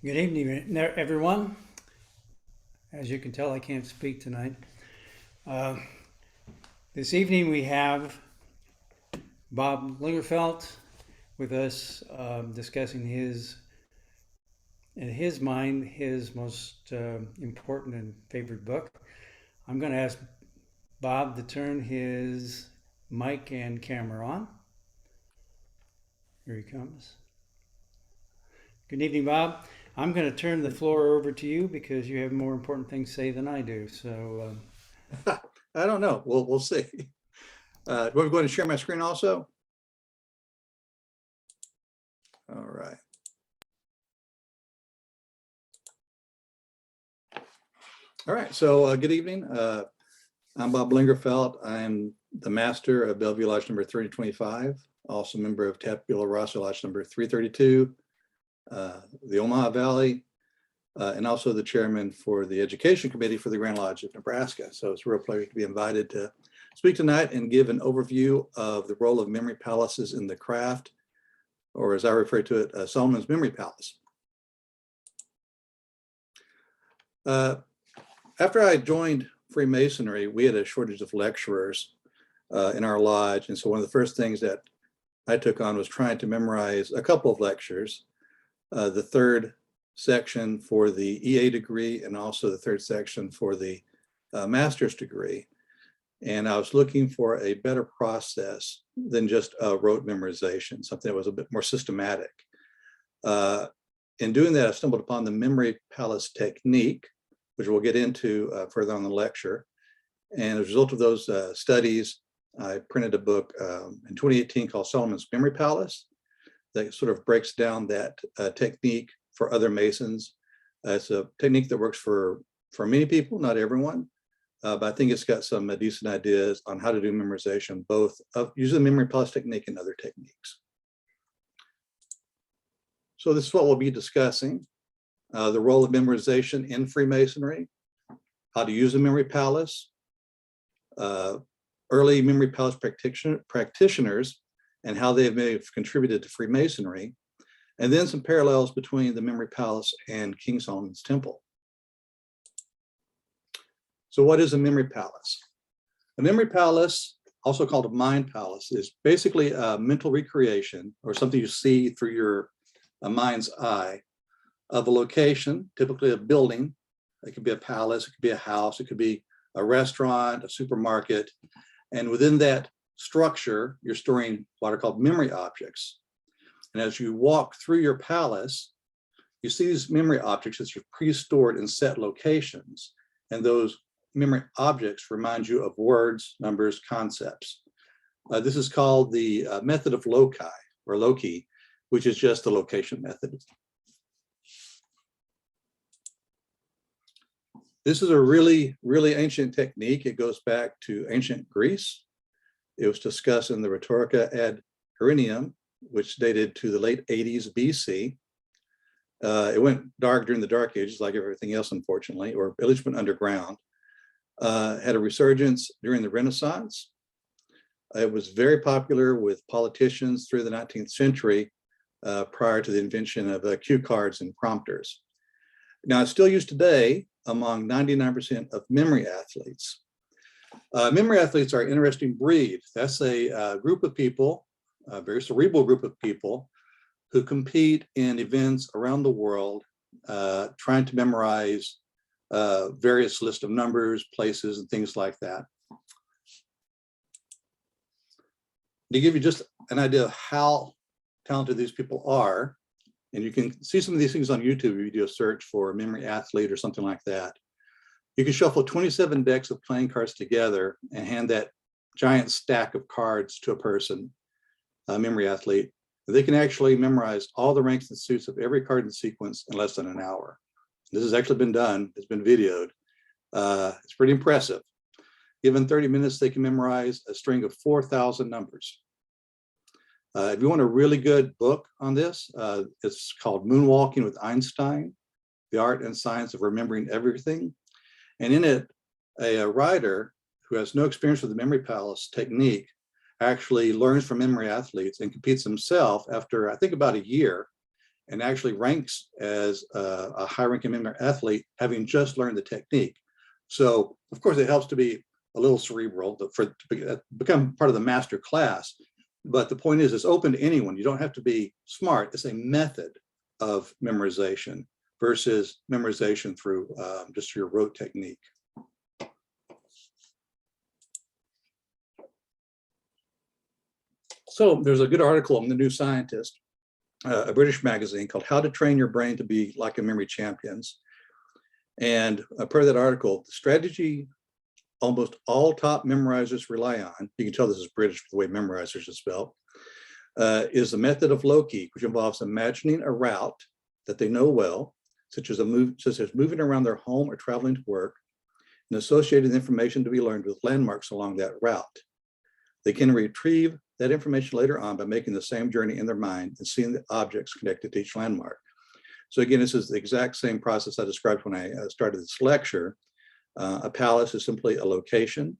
Good evening, everyone. As you can tell, I can't speak tonight. Uh, this evening we have Bob Lingerfelt with us discussing in his mind, his most important and favorite book. I'm going to ask Bob to turn his mic and camera on. Here he comes. Good evening, Bob. I'm going to turn the floor over to you because you have more important things to say than I do. So, I don't know. We'll see. Do we go and share my screen also? All right. All right. So good evening. I'm Bob Lingerfelt. I'm the master of Bellevue Lodge number 325, also member of Tabula Rasa Lodge number 332, the Omaha Valley, and also the chairman for the education committee for the Grand Lodge of Nebraska. So it's a real pleasure to be invited to speak tonight and give an overview of the role of memory palaces in the craft, or as I refer to it, Solomon's Memory Palace. After I joined Freemasonry, we had a shortage of lecturers in our lodge. And so one of the first things that I took on was trying to memorize a couple of lectures, the third section for the EA degree and also the third section for the master's degree. And I was looking for a better process than just rote memorization, something that was a bit more systematic. In doing that, I stumbled upon the memory palace technique, which we'll get into further on the lecture. And as a result of those studies, I printed a book in 2018 called Solomon's Memory Palace that sort of breaks down that technique for other Masons. It's a technique that works for many people, not everyone, but I think it's got some decent ideas on how to do memorization, both of using the memory palace technique and other techniques. So this is what we'll be discussing. The role of memorization in Freemasonry, how to use the memory palace, early memory palace practitioners, and how they may have contributed to Freemasonry, and then some parallels between the memory palace and King Solomon's Temple. So what is a memory palace? A memory palace, also called a mind palace, is basically a mental recreation or something you see through your mind's eye of a location, typically a building. It could be a palace, it could be a house, it could be a restaurant, a supermarket. And within that structure, you're storing what are called memory objects. And as you walk through your palace, you see these memory objects that are pre-stored in set locations. And those memory objects remind you of words, numbers, concepts. This is called the method of loci, or loci, which is just the location method. This is a really, really ancient technique. It goes back to ancient Greece. It was discussed in the Rhetorica ad Herennium, which dated to the late 80s BC. It went dark during the Dark Ages, like everything else, unfortunately, or at least went underground. Had a resurgence during the Renaissance. It was very popular with politicians through the 19th century, prior to the invention of cue cards and prompters. Now, it's still used today among 99% of memory athletes. Memory athletes are an interesting breed. That's a group of people, a very cerebral group of people who compete in events around the world, trying to memorize various lists of numbers, places, and things like that. To give you just an idea of how talented these people are, and you can see some of these things on YouTube if you do a search for memory athlete or something like that. You can shuffle 27 decks of playing cards together and hand that giant stack of cards to a person, a memory athlete. They can actually memorize all the ranks and suits of every card in sequence in less than an hour. This has actually been done, it's been videoed. It's pretty impressive. Given 30 minutes, they can memorize a string of 4,000 numbers. If you want a really good book on this, it's called Moonwalking with Einstein, The Art and Science of Remembering Everything. And in it, a writer who has no experience with the memory palace technique actually learns from memory athletes and competes himself after, I think, about a year. and actually ranks as a high-ranking member athlete, having just learned the technique. So, of course, it helps to be a little cerebral to become part of the master class. But the point is, it's open to anyone. You don't have to be smart. It's a method of memorization versus memorization through just your rote technique. So there's a good article in the New Scientist, a British magazine, called How to Train Your Brain to Be Like a Memory Champions. And per that article, the strategy almost all top memorizers rely on, you can tell this is British the way memorizers is spelled, is the method of low-key, which involves imagining a route that they know well, such as moving around their home or traveling to work, and associating the information to be learned with landmarks along that route. They can retrieve that information later on by making the same journey in their mind and seeing the objects connected to each landmark. So again, this is the exact same process I described when I started this lecture. A palace is simply a location,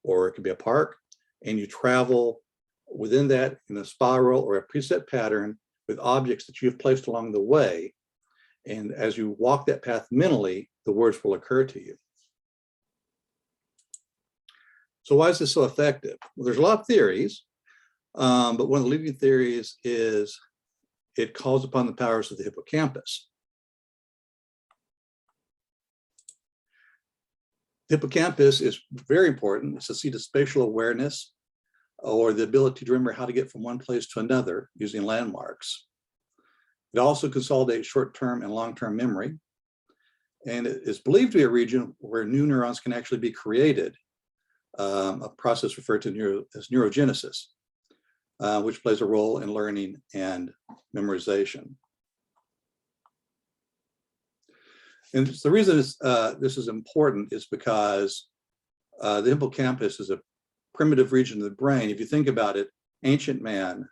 or it could be a park, and you travel within that in a spiral or a preset pattern with objects that you've placed along the way. And as you walk that path mentally, the words will occur to you. So why is this so effective? Well, there's a lot of theories, but one of the leading theories is it calls upon the powers of the hippocampus. The hippocampus is very important. It's a seat of spatial awareness, or the ability to remember how to get from one place to another using landmarks. It also consolidates short-term and long-term memory. And it is believed to be a region where new neurons can actually be created, a process referred to as neurogenesis, which plays a role in learning and memorization. And the reason this is important is because the hippocampus is a primitive region of the brain. If you think about it, ancient man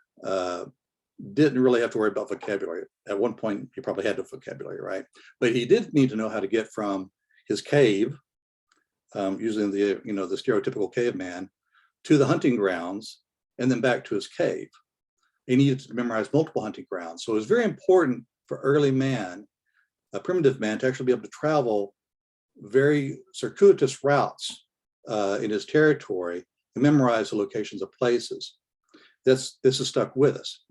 didn't really have to worry about vocabulary. At one point, he probably had no vocabulary, right? But he did need to know how to get from his cave, using the stereotypical caveman, to the hunting grounds, and then back to his cave. He needed to memorize multiple hunting grounds. So it was very important for early man, a primitive man, to actually be able to travel very circuitous routes in his territory and memorize the locations of places. This is stuck with us.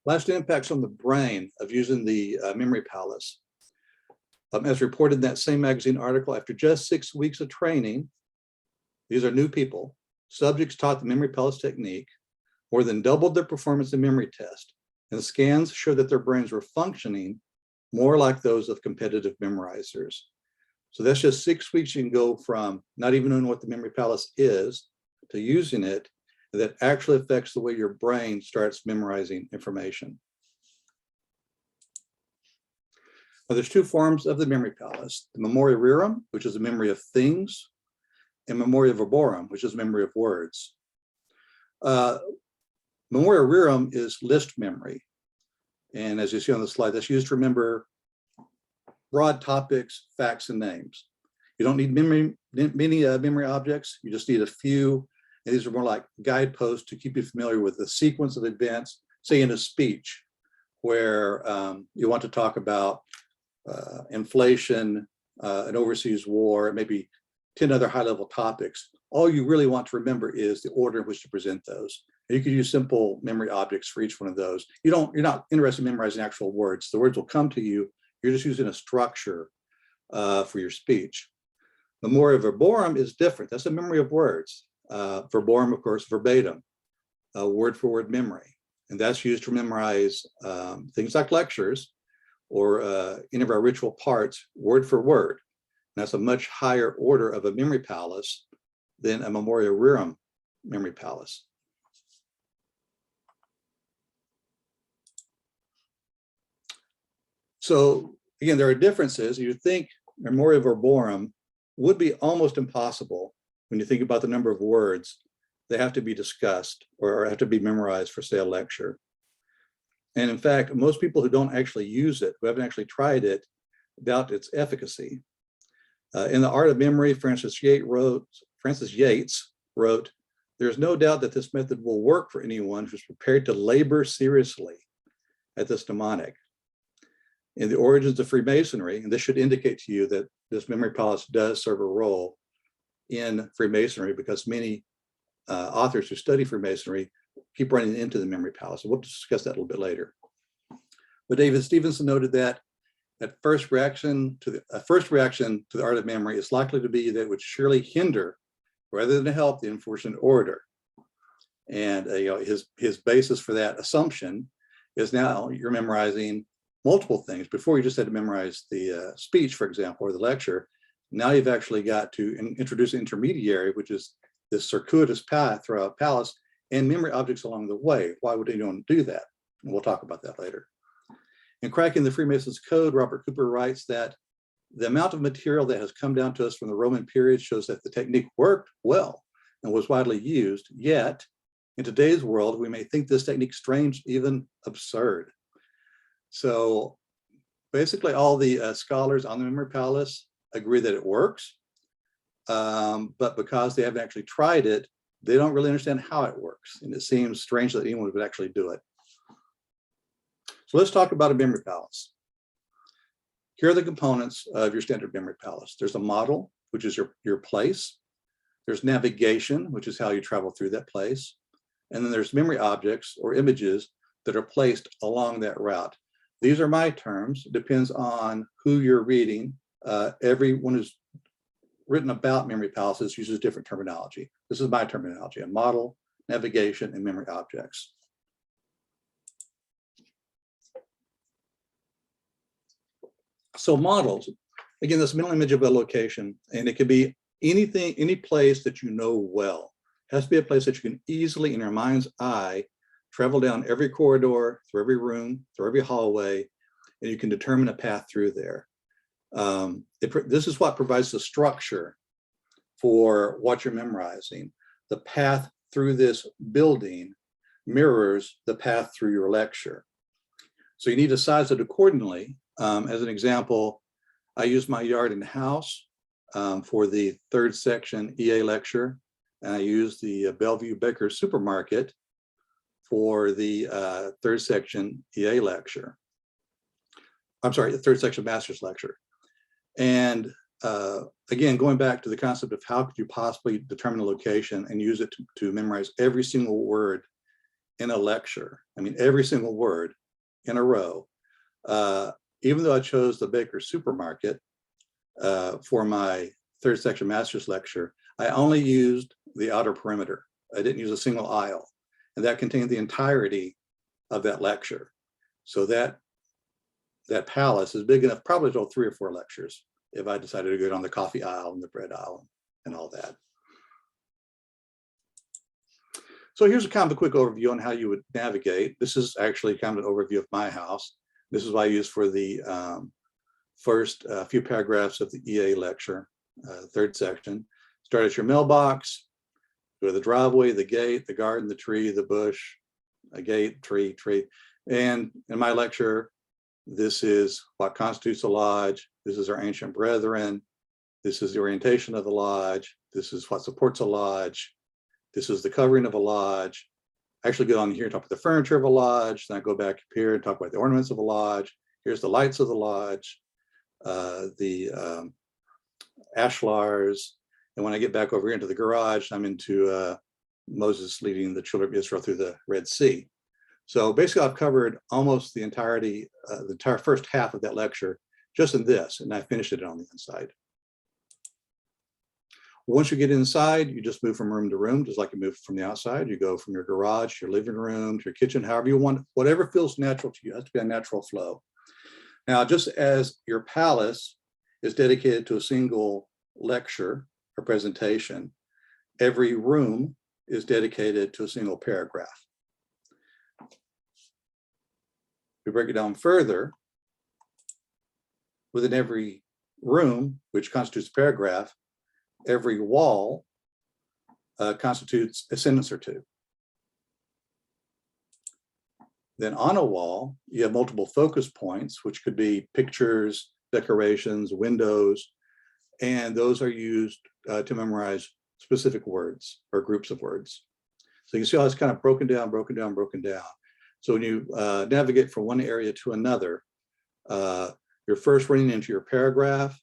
Last impacts on the brain of using the memory palace. As reported in that same magazine article, after just 6 weeks of training, these are new people, subjects taught the memory palace technique, more than doubled their performance in memory test, and the scans showed that their brains were functioning more like those of competitive memorizers. So that's just 6 weeks. You can go from not even knowing what the memory palace is to using it, that actually affects the way your brain starts memorizing information. Now, there's two forms of the memory palace: the Memoria rerum, which is a memory of things, and Memoria Verborum, which is memory of words. Memoria rerum is list memory. And as you see on the slide, that's used to remember broad topics, facts, and names. You don't need many memory objects. You just need a few. And these are more like guideposts to keep you familiar with the sequence of events, say in a speech where you want to talk about inflation, an overseas war, maybe 10 other high-level topics. All you really want to remember is the order in which to present those. And you can use simple memory objects for each one of those. You're not interested in memorizing actual words. The words will come to you. You're just using a structure for your speech. Memoria Verborum is different. That's a memory of words. Verborum, of course, verbatim, word-for-word memory. And that's used to memorize things like lectures or any of our ritual parts, word for word. And that's a much higher order of a memory palace than a Memoria rerum memory palace. So again, there are differences. You'd think Memoria Verborum would be almost impossible when you think about the number of words that have to be discussed or have to be memorized for, say, a lecture. And in fact, most people who don't actually use it, who haven't actually tried it, doubt its efficacy. In The Art of Memory, Francis Yates wrote, There's no doubt that this method will work for anyone who's prepared to labor seriously at this mnemonic. In the origins of Freemasonry, and this should indicate to you that this memory palace does serve a role in Freemasonry, because many authors who study Freemasonry keep running into the memory palace. We'll discuss that a little bit later. But David Stevenson noted that first reaction to the art of memory is likely to be that it would surely hinder rather than help the enforcement order. And his basis for that assumption is now you're memorizing multiple things. Before you just had to memorize the speech, for example, or the lecture. Now you've actually got to introduce an intermediary, which is this circuitous path throughout palace, and memory objects along the way. Why would anyone do that? And we'll talk about that later. In Cracking the Freemasons' Code, Robert Cooper writes that the amount of material that has come down to us from the Roman period shows that the technique worked well and was widely used, yet in today's world, we may think this technique strange, even absurd. So basically all the scholars on the memory palace agree that it works, but because they haven't actually tried it, they don't really understand how it works. And it seems strange that anyone would actually do it. So let's talk about a memory palace. Here are the components of your standard memory palace. There's a model, which is your place. There's navigation, which is how you travel through that place. And then there's memory objects or images that are placed along that route. These are my terms. It depends on who you're reading. Everyone who's written about memory palaces uses different terminology. This is my terminology: a model, navigation, and memory objects. So models, again, this mental image of a location, and it could be anything, any place that you know well. It has to be a place that you can easily, in your mind's eye, travel down every corridor, through every room, through every hallway, and you can determine a path through there. This is what provides the structure for what you're memorizing. The path through this building mirrors the path through your lecture. So you need to size it accordingly. As an example, I use my yard and house for the third section EA lecture, and I use the Bellevue Baker Supermarket for the third section EA lecture. I'm sorry, the third section master's lecture. And again, going back to the concept of how could you possibly determine a location and use it to memorize every single word in a lecture. I mean, every single word in a row. Even though I chose the Baker Supermarket for my third section master's lecture, I only used the outer perimeter. I didn't use a single aisle, and that contained the entirety of that lecture. So that palace is big enough probably to hold 3 or 4 lectures if I decided to go down the coffee aisle and the bread aisle and all that. So here's a kind of a quick overview on how you would navigate. This is actually kind of an overview of my house. This is what I use for the first few paragraphs of the EA lecture, third section. Start at your mailbox, go to the driveway, the gate, the garden, the tree, the bush, a gate, tree. And in my lecture, this is what constitutes a lodge. This is our ancient brethren. This is the orientation of the lodge. This is what supports a lodge. This is the covering of a lodge. I actually get on here and talk about the furniture of a lodge. Then I go back up here and talk about the ornaments of a lodge. Here's the lights of the lodge, the ashlars. And when I get back over here into the garage, I'm into Moses leading the children of Israel through the Red Sea. So basically I've covered almost the entirety, the entire first half of that lecture just in this, and I finished it on the inside. Once you get inside, you just move from room to room, just like you move from the outside. You go from your garage, your living room, to your kitchen, however you want, whatever feels natural to you. It has to be a natural flow. Now, just as your palace is dedicated to a single lecture or presentation, every room is dedicated to a single paragraph. We break it down further. Within every room, which constitutes a paragraph, every wall constitutes a sentence or two. Then on a wall, you have multiple focus points, which could be pictures, decorations, windows, and those are used to memorize specific words or groups of words. So you can see how it's kind of broken down, broken down, broken down. So when you navigate from one area to another, you're first running into your paragraph.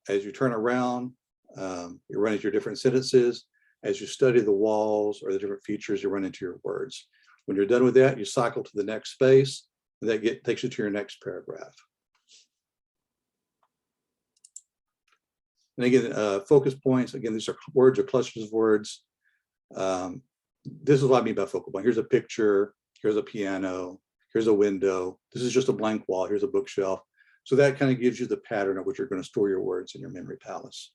As you turn around, you run into your different sentences. As you study the walls or the different features, you run into your words. When you're done with that, you cycle to the next space, and that takes you to your next paragraph. And again, focus points, again, these are words or clusters of words. This is what I mean by focal point. Here's a picture, here's a piano, here's a window. This is just a blank wall, here's a bookshelf. So that kind of gives you the pattern of which you're going to store your words in your memory palace.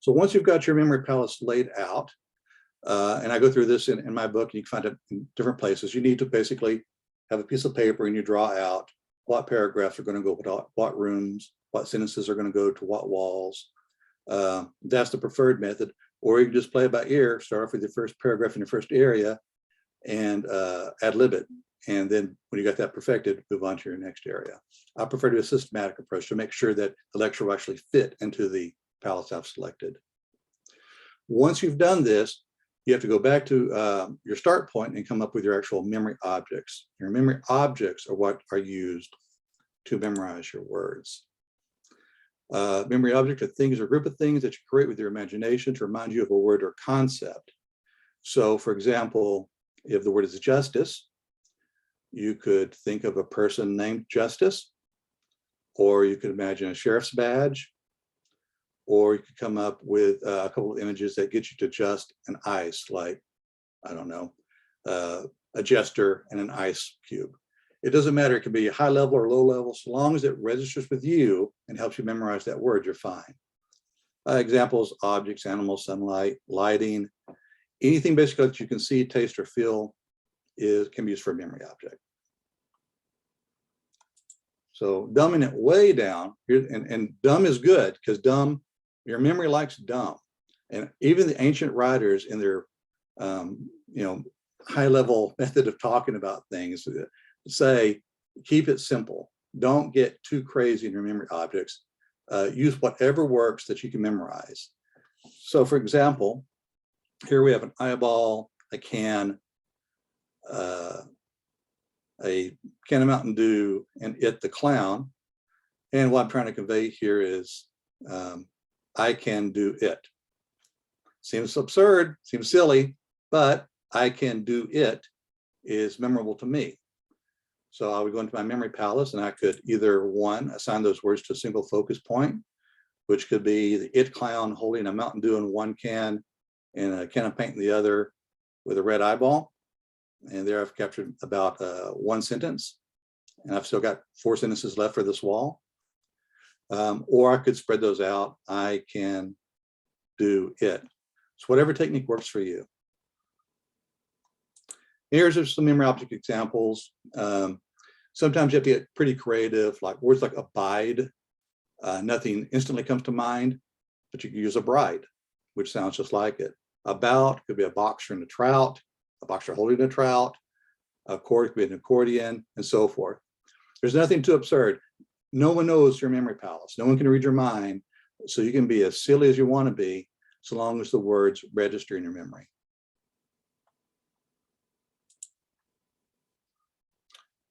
So once you've got your memory palace laid out, and I go through this in my book, and you can find it in different places, you need to basically have a piece of paper and you draw out what paragraphs are going to go with what rooms, what sentences are going to go to what walls. That's the preferred method. Or you can just play it by ear, start off with your first paragraph in your first area and ad lib it. And then when you got that perfected, move on to your next area. I prefer to do a systematic approach to make sure that the lecture will actually fit into the palace I've selected. Once you've done this, you have to go back to your start point and come up with your actual memory objects. Your memory objects are what are used to memorize your words. Memory objects are things or group of things that you create with your imagination to remind you of a word or concept. So for example, if the word is justice, you could think of a person named Justice, or you could imagine a sheriff's badge, or you could come up with a couple of images that get you to just an ice, like, I don't know, a jester and an ice cube. It doesn't matter, it can be high level or low level, so long as it registers with you and helps you memorize that word, you're fine. Examples, objects, animals, sunlight, lighting, anything basically that you can see, taste, or feel can be used for a memory object. So dumbing it way down, and dumb is good because dumb, your memory likes dumb. And even the ancient writers in their high level method of talking about things say, keep it simple. Don't get too crazy in your memory objects. Use whatever works that you can memorize. So for example, here we have an eyeball, a can of Mountain Dew, and it the clown. And what I'm trying to convey here is I can do it. Seems absurd, seems silly, but I can do it is memorable to me. So I would go into my memory palace and I could either one, assign those words to a single focus point, which could be the it clown holding a Mountain Dew in one can and a can of paint in the other with a red eyeball. And there I've captured about one sentence, and I've still got 4 sentences left for this wall. Or I could spread those out. I can do it. So whatever technique works for you. Here's just some memory object examples. Sometimes you have to get pretty creative, like words like abide. Nothing instantly comes to mind, but you can use a bride, which sounds just like it. About could be a boxer and a trout, a boxer holding a trout. A chord could be an accordion, and so forth. There's nothing too absurd. No one knows your memory palace. No one can read your mind. So you can be as silly as you want to be, so long as the words register in your memory.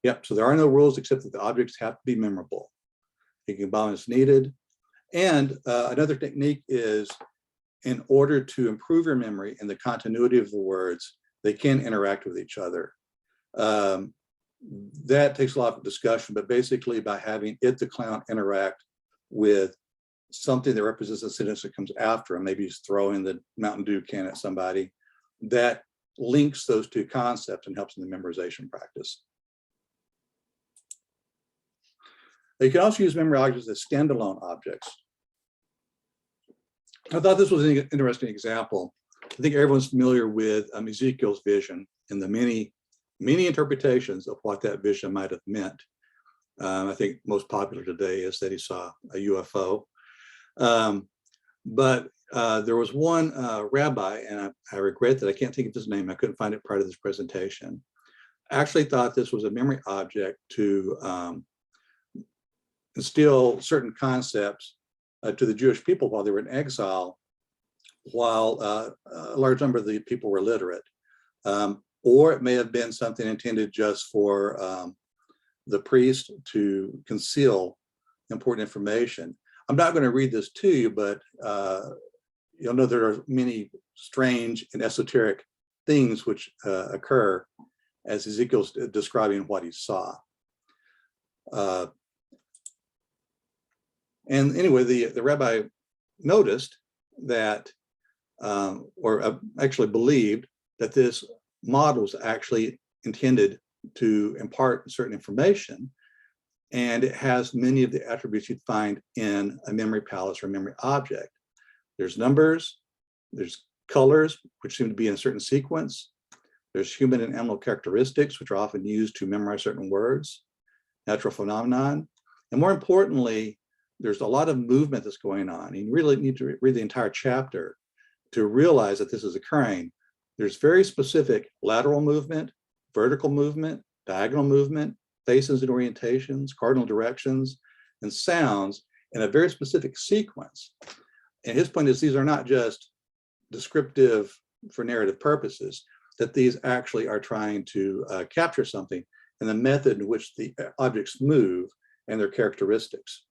Yep, so there are no rules except that the objects have to be memorable. You can combine as needed. And another technique is, in order to improve your memory and the continuity of the words, they can interact with each other. That takes a lot of discussion, but basically by having it, the clown, interact with something that represents a sentence that comes after him, maybe he's throwing the Mountain Dew can at somebody, that links those two concepts and helps in the memorization practice. You can also use memory objects as standalone objects. I thought this was an interesting example. I think everyone's familiar with Ezekiel's vision and the many interpretations of what that vision might have meant. I think most popular today is that he saw a UFO. But there was one rabbi, and I regret that I can't think of his name. I couldn't find it prior to this presentation. I actually thought this was a memory object to instill certain concepts to the Jewish people while they were in exile, while a large number of the people were literate. Or it may have been something intended just for the priest to conceal important information. I'm not going to read this to you, but you'll know there are many strange and esoteric things which occur as Ezekiel's describing what he saw. And anyway, the rabbi noticed that, or actually believed that this model was actually intended to impart certain information, and it has many of the attributes you'd find in a memory palace or memory object. There's numbers, there's colors, which seem to be in a certain sequence. There's human and animal characteristics, which are often used to memorize certain words, natural phenomenon. And more importantly, there's a lot of movement that's going on. You really need to read the entire chapter to realize that this is occurring. There's very specific lateral movement, vertical movement, diagonal movement, faces and orientations, cardinal directions, and sounds in a very specific sequence. And his point is these are not just descriptive for narrative purposes, that these actually are trying to capture something and the method in which the objects move and their characteristics.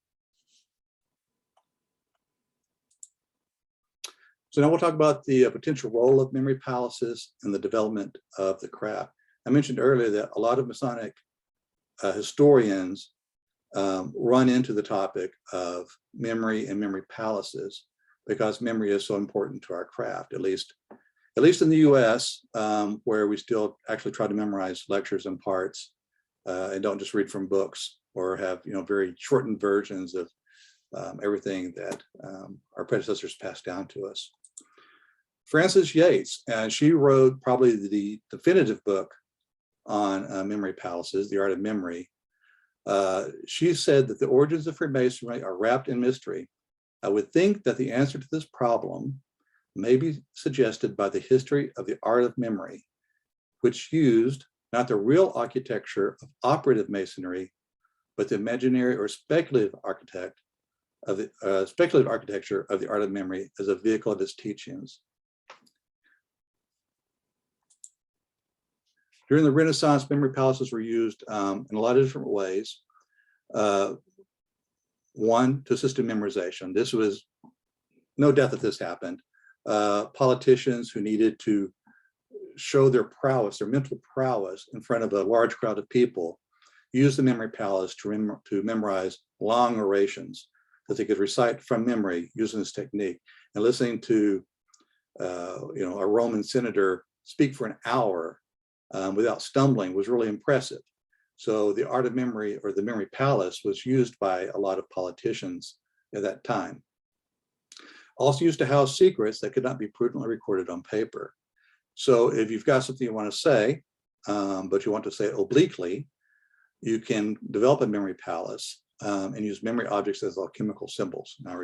So now we'll talk about the potential role of memory palaces in the development of the craft. I mentioned earlier that a lot of Masonic historians run into the topic of memory and memory palaces because memory is so important to our craft, at least in the US, where we still actually try to memorize lectures and parts and don't just read from books or have very shortened versions of everything that our predecessors passed down to us. Frances Yates, she wrote probably the definitive book on memory palaces, The Art of Memory. She said that the origins of Freemasonry are wrapped in mystery. I would think that the answer to this problem may be suggested by the history of the art of memory, which used not the real architecture of operative masonry, but the imaginary or speculative architecture of the art of memory as a vehicle of its teachings. During the Renaissance, memory palaces were used in a lot of different ways. One, to assist in memorization. This was no doubt that this happened. Politicians who needed to show their prowess, their mental prowess in front of a large crowd of people, used the memory palace to memorize long orations that they could recite from memory using this technique. And listening to a Roman senator speak for an hour without stumbling was really impressive. So the art of memory, or the memory palace, was used by a lot of politicians at that time. Also used to house secrets that could not be prudently recorded on paper. So if you've got something you want to say, but you want to say it obliquely, you can develop a memory palace and use memory objects as alchemical symbols. Now,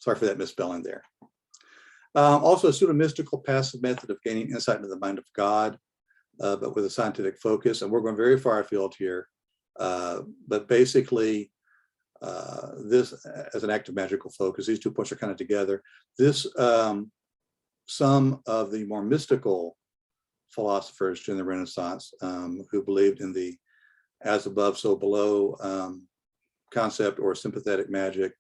sorry for that misspelling there. Also a pseudo-mystical passive method of gaining insight into the mind of God, but with a scientific focus. And we're going very far afield here. But basically, this as an act of magical focus, these two points are kind of together. This, some of the more mystical philosophers during the Renaissance who believed in the as above, so below concept or sympathetic magic,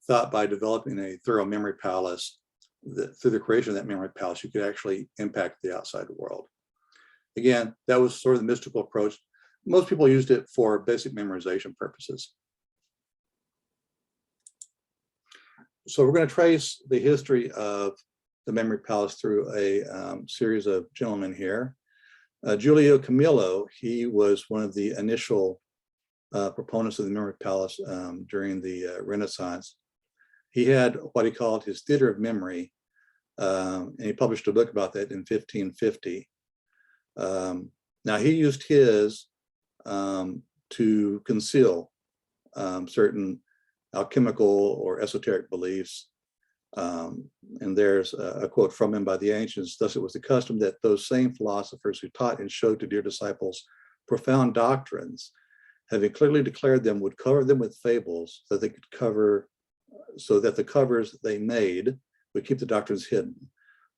thought by developing a thorough memory palace, that through the creation of that memory palace, you could actually impact the outside world. Again, that was sort of the mystical approach. Most people used it for basic memorization purposes. So we're going to trace the history of the memory palace through a series of gentlemen here. Giulio Camillo, he was one of the initial proponents of the memory palace during the Renaissance. He had what he called his theater of memory, and he published a book about that in 1550. Now he used his to conceal certain alchemical or esoteric beliefs. And there's a quote from him by the ancients: "Thus it was the custom that those same philosophers who taught and showed to dear disciples profound doctrines, having clearly declared them, would cover them with fables that they could cover, so that the covers they made would keep the doctrines hidden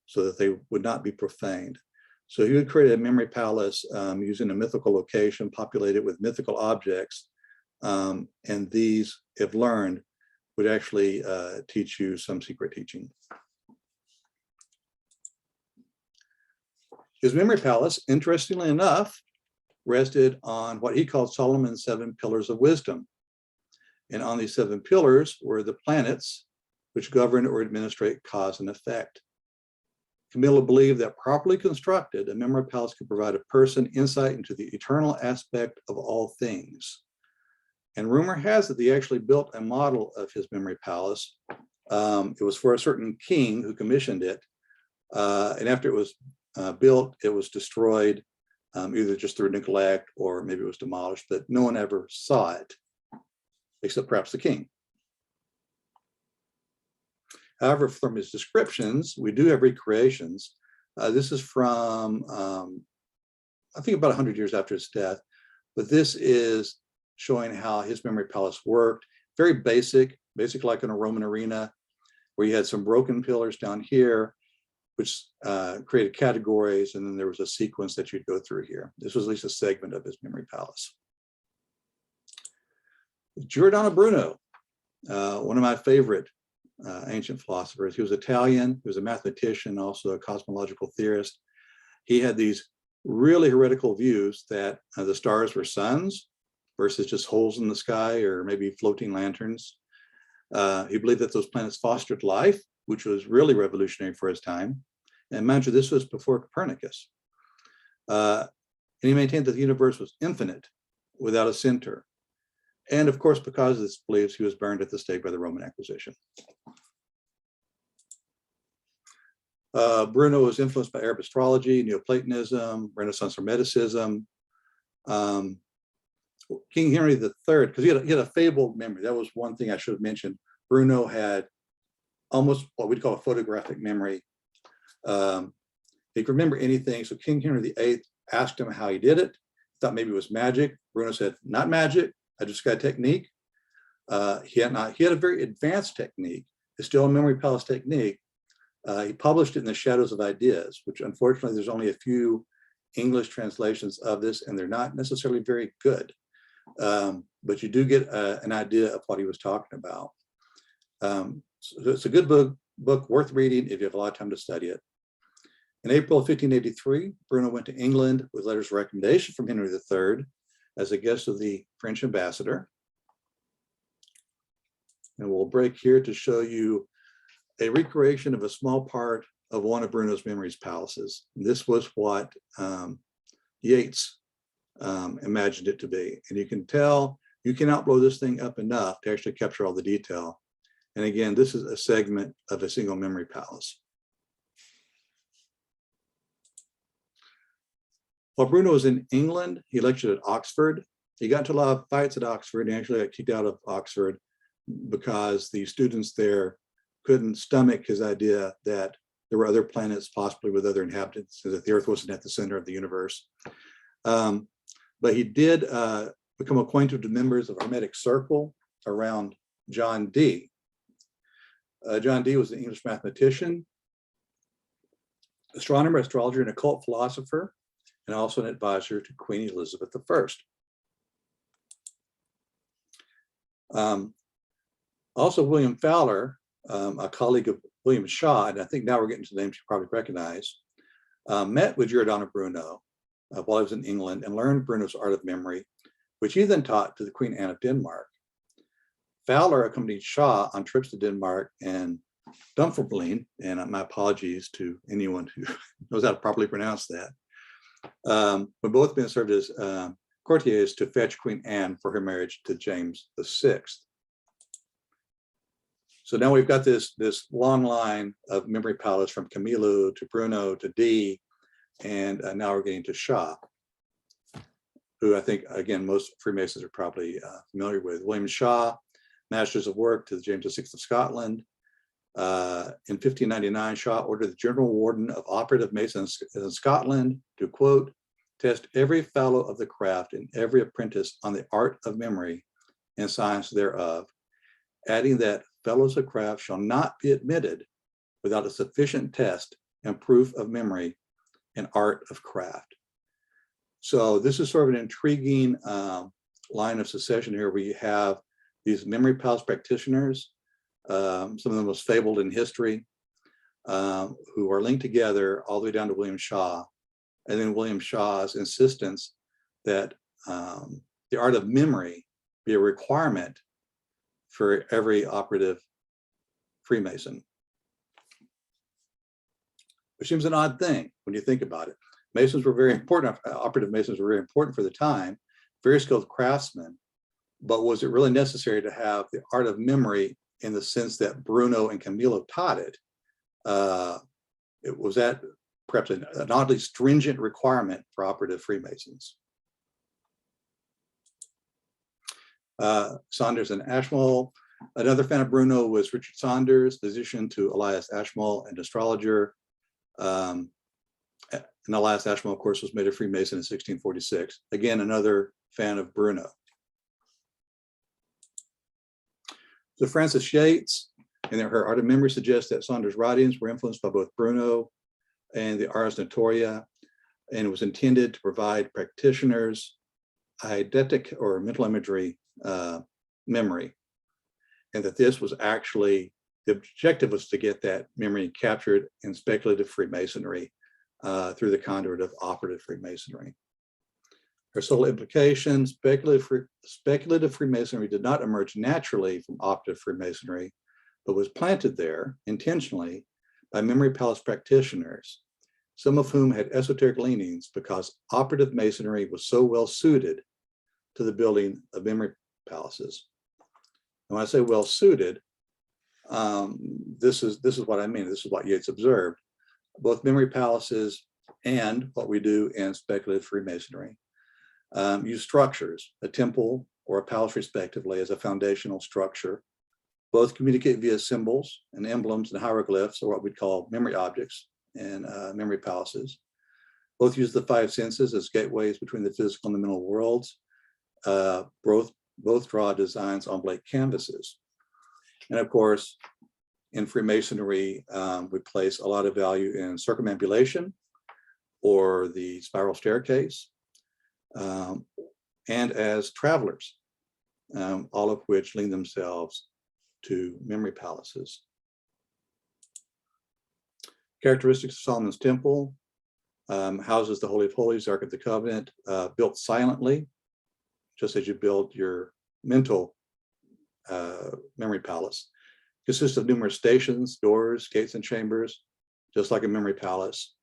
so that they would not be profaned. So he would create a memory palace using a mythical location populated with mythical objects. And these, if learned, would actually teach you some secret teaching. His memory palace, interestingly enough, rested on what he called Solomon's 7 pillars of wisdom. And on these 7 pillars were the planets which govern or administrate cause and effect. Camilla believed that properly constructed, a memory palace could provide a person insight into the eternal aspect of all things. And rumor has it that he actually built a model of his memory palace. It was for a certain king who commissioned it. And after it was built, it was destroyed, either just through neglect or maybe it was demolished, but no one ever saw it, except perhaps the king. However, from his descriptions, we do have recreations. This is from, I think about 100 years after his death, but this is showing how his memory palace worked. Very basic like in a Roman arena, where you had some broken pillars down here, which created categories, and then there was a sequence that you'd go through here. This was at least a segment of his memory palace. Giordano Bruno, one of my favorite ancient philosophers. He was Italian, he was a mathematician, also a cosmological theorist. He had these really heretical views that the stars were suns versus just holes in the sky or maybe floating lanterns. He believed that those planets fostered life, which was really revolutionary for his time. And mind you, this was before Copernicus. And he maintained that the universe was infinite without a center. And of course, because of this beliefs, he was burned at the stake by the Roman Inquisition. Bruno was influenced by Arab astrology, Neoplatonism, Renaissance Hermeticism. King Henry III, because he had a fabled memory. That was one thing I should have mentioned. Bruno had almost what we'd call a photographic memory. He could remember anything. So King Henry VIII asked him how he did it. Thought maybe it was magic. Bruno said, not magic. I just got a technique. He had a very advanced technique. It's still a memory palace technique. He published it in the Shadows of Ideas, which unfortunately there's only a few English translations of this, and they're not necessarily very good. But you do get an idea of what he was talking about. So it's a good book worth reading if you have a lot of time to study it. In April of 1583, Bruno went to England with letters of recommendation from Henry III as a guest of the French ambassador. And we'll break here to show you a recreation of a small part of one of Bruno's memories palaces. And this was what Yeats imagined it to be. And you can tell, you cannot blow this thing up enough to actually capture all the detail. And again, this is a segment of a single memory palace. While Bruno was in England, he lectured at Oxford. He got into a lot of fights at Oxford and actually got kicked out of Oxford because the students there couldn't stomach his idea that there were other planets possibly with other inhabitants, so that the Earth wasn't at the center of the universe. But he did become acquainted with members of the Hermetic Circle around John Dee. John Dee was an English mathematician, astronomer, astrologer, and occult philosopher, and also an advisor to Queen Elizabeth I. Also, William Fowler, a colleague of William Shaw, and I think now we're getting to names you probably recognize, met with Giordano Bruno while he was in England and learned Bruno's art of memory, which he then taught to the Queen Anne of Denmark. Fowler accompanied Shaw on trips to Denmark and Dunfermline, and my apologies to anyone who knows how to properly pronounce that. But both men served as courtiers to fetch Queen Anne for her marriage to James VI. So now we've got this long line of memory palace from Camillo to Bruno to Dee, and now we're getting to Shaw, who I think, again, most Freemasons are probably familiar with. William Shaw, Masters of Work to James VI of Scotland. In 1599, Shaw ordered the General Warden of Operative Masons in Scotland to, quote, test every fellow of the craft and every apprentice on the art of memory and science thereof, adding that fellows of craft shall not be admitted without a sufficient test and proof of memory and art of craft. So this is sort of an intriguing line of succession here, where you have these memory palace practitioners, some of the most fabled in history, who are linked together all the way down to William Shaw, and then William Shaw's insistence that the art of memory be a requirement for every operative Freemason. Which seems an odd thing when you think about it. Masons were very important, operative Masons were very important for the time, very skilled craftsmen, but was it really necessary to have the art of memory in the sense that Bruno and Camillo taught it? Was that perhaps an oddly stringent requirement for operative Freemasons? Saunders and Ashmole. Another fan of Bruno was Richard Saunders, physician to Elias Ashmole, and astrologer. And Elias Ashmole, of course, was made a Freemason in 1646. Again, another fan of Bruno. So Frances Yates, in her Art of Memory, suggests that Saunders' writings were influenced by both Bruno and the Ars Notoria, and it was intended to provide practitioners eidetic or mental imagery memory, and that this was actually, the objective was to get that memory captured in speculative Freemasonry through the conduit of operative Freemasonry. Her sole implication, speculative Freemasonry did not emerge naturally from operative Freemasonry, but was planted there intentionally by memory palace practitioners, some of whom had esoteric leanings because operative Masonry was so well suited to the building of memory palaces. And when I say well suited, this is what I mean. This is what Yates observed. Both memory palaces and what we do in speculative Freemasonry use structures, a temple or a palace respectively, as a foundational structure. Both communicate via symbols and emblems and hieroglyphs, or what we'd call memory objects in memory palaces. Both use the five senses as gateways between the physical and the mental worlds. Both draw designs on blank canvases. And of course, in Freemasonry, we place a lot of value in circumambulation or the spiral staircase, and as travelers, all of which lend themselves to memory palaces. Characteristics of Solomon's Temple: houses the Holy of Holies, the Ark of the Covenant, built silently, just as you build your mental memory palace. Consists of numerous stations, doors, gates, and chambers, just like a memory palace.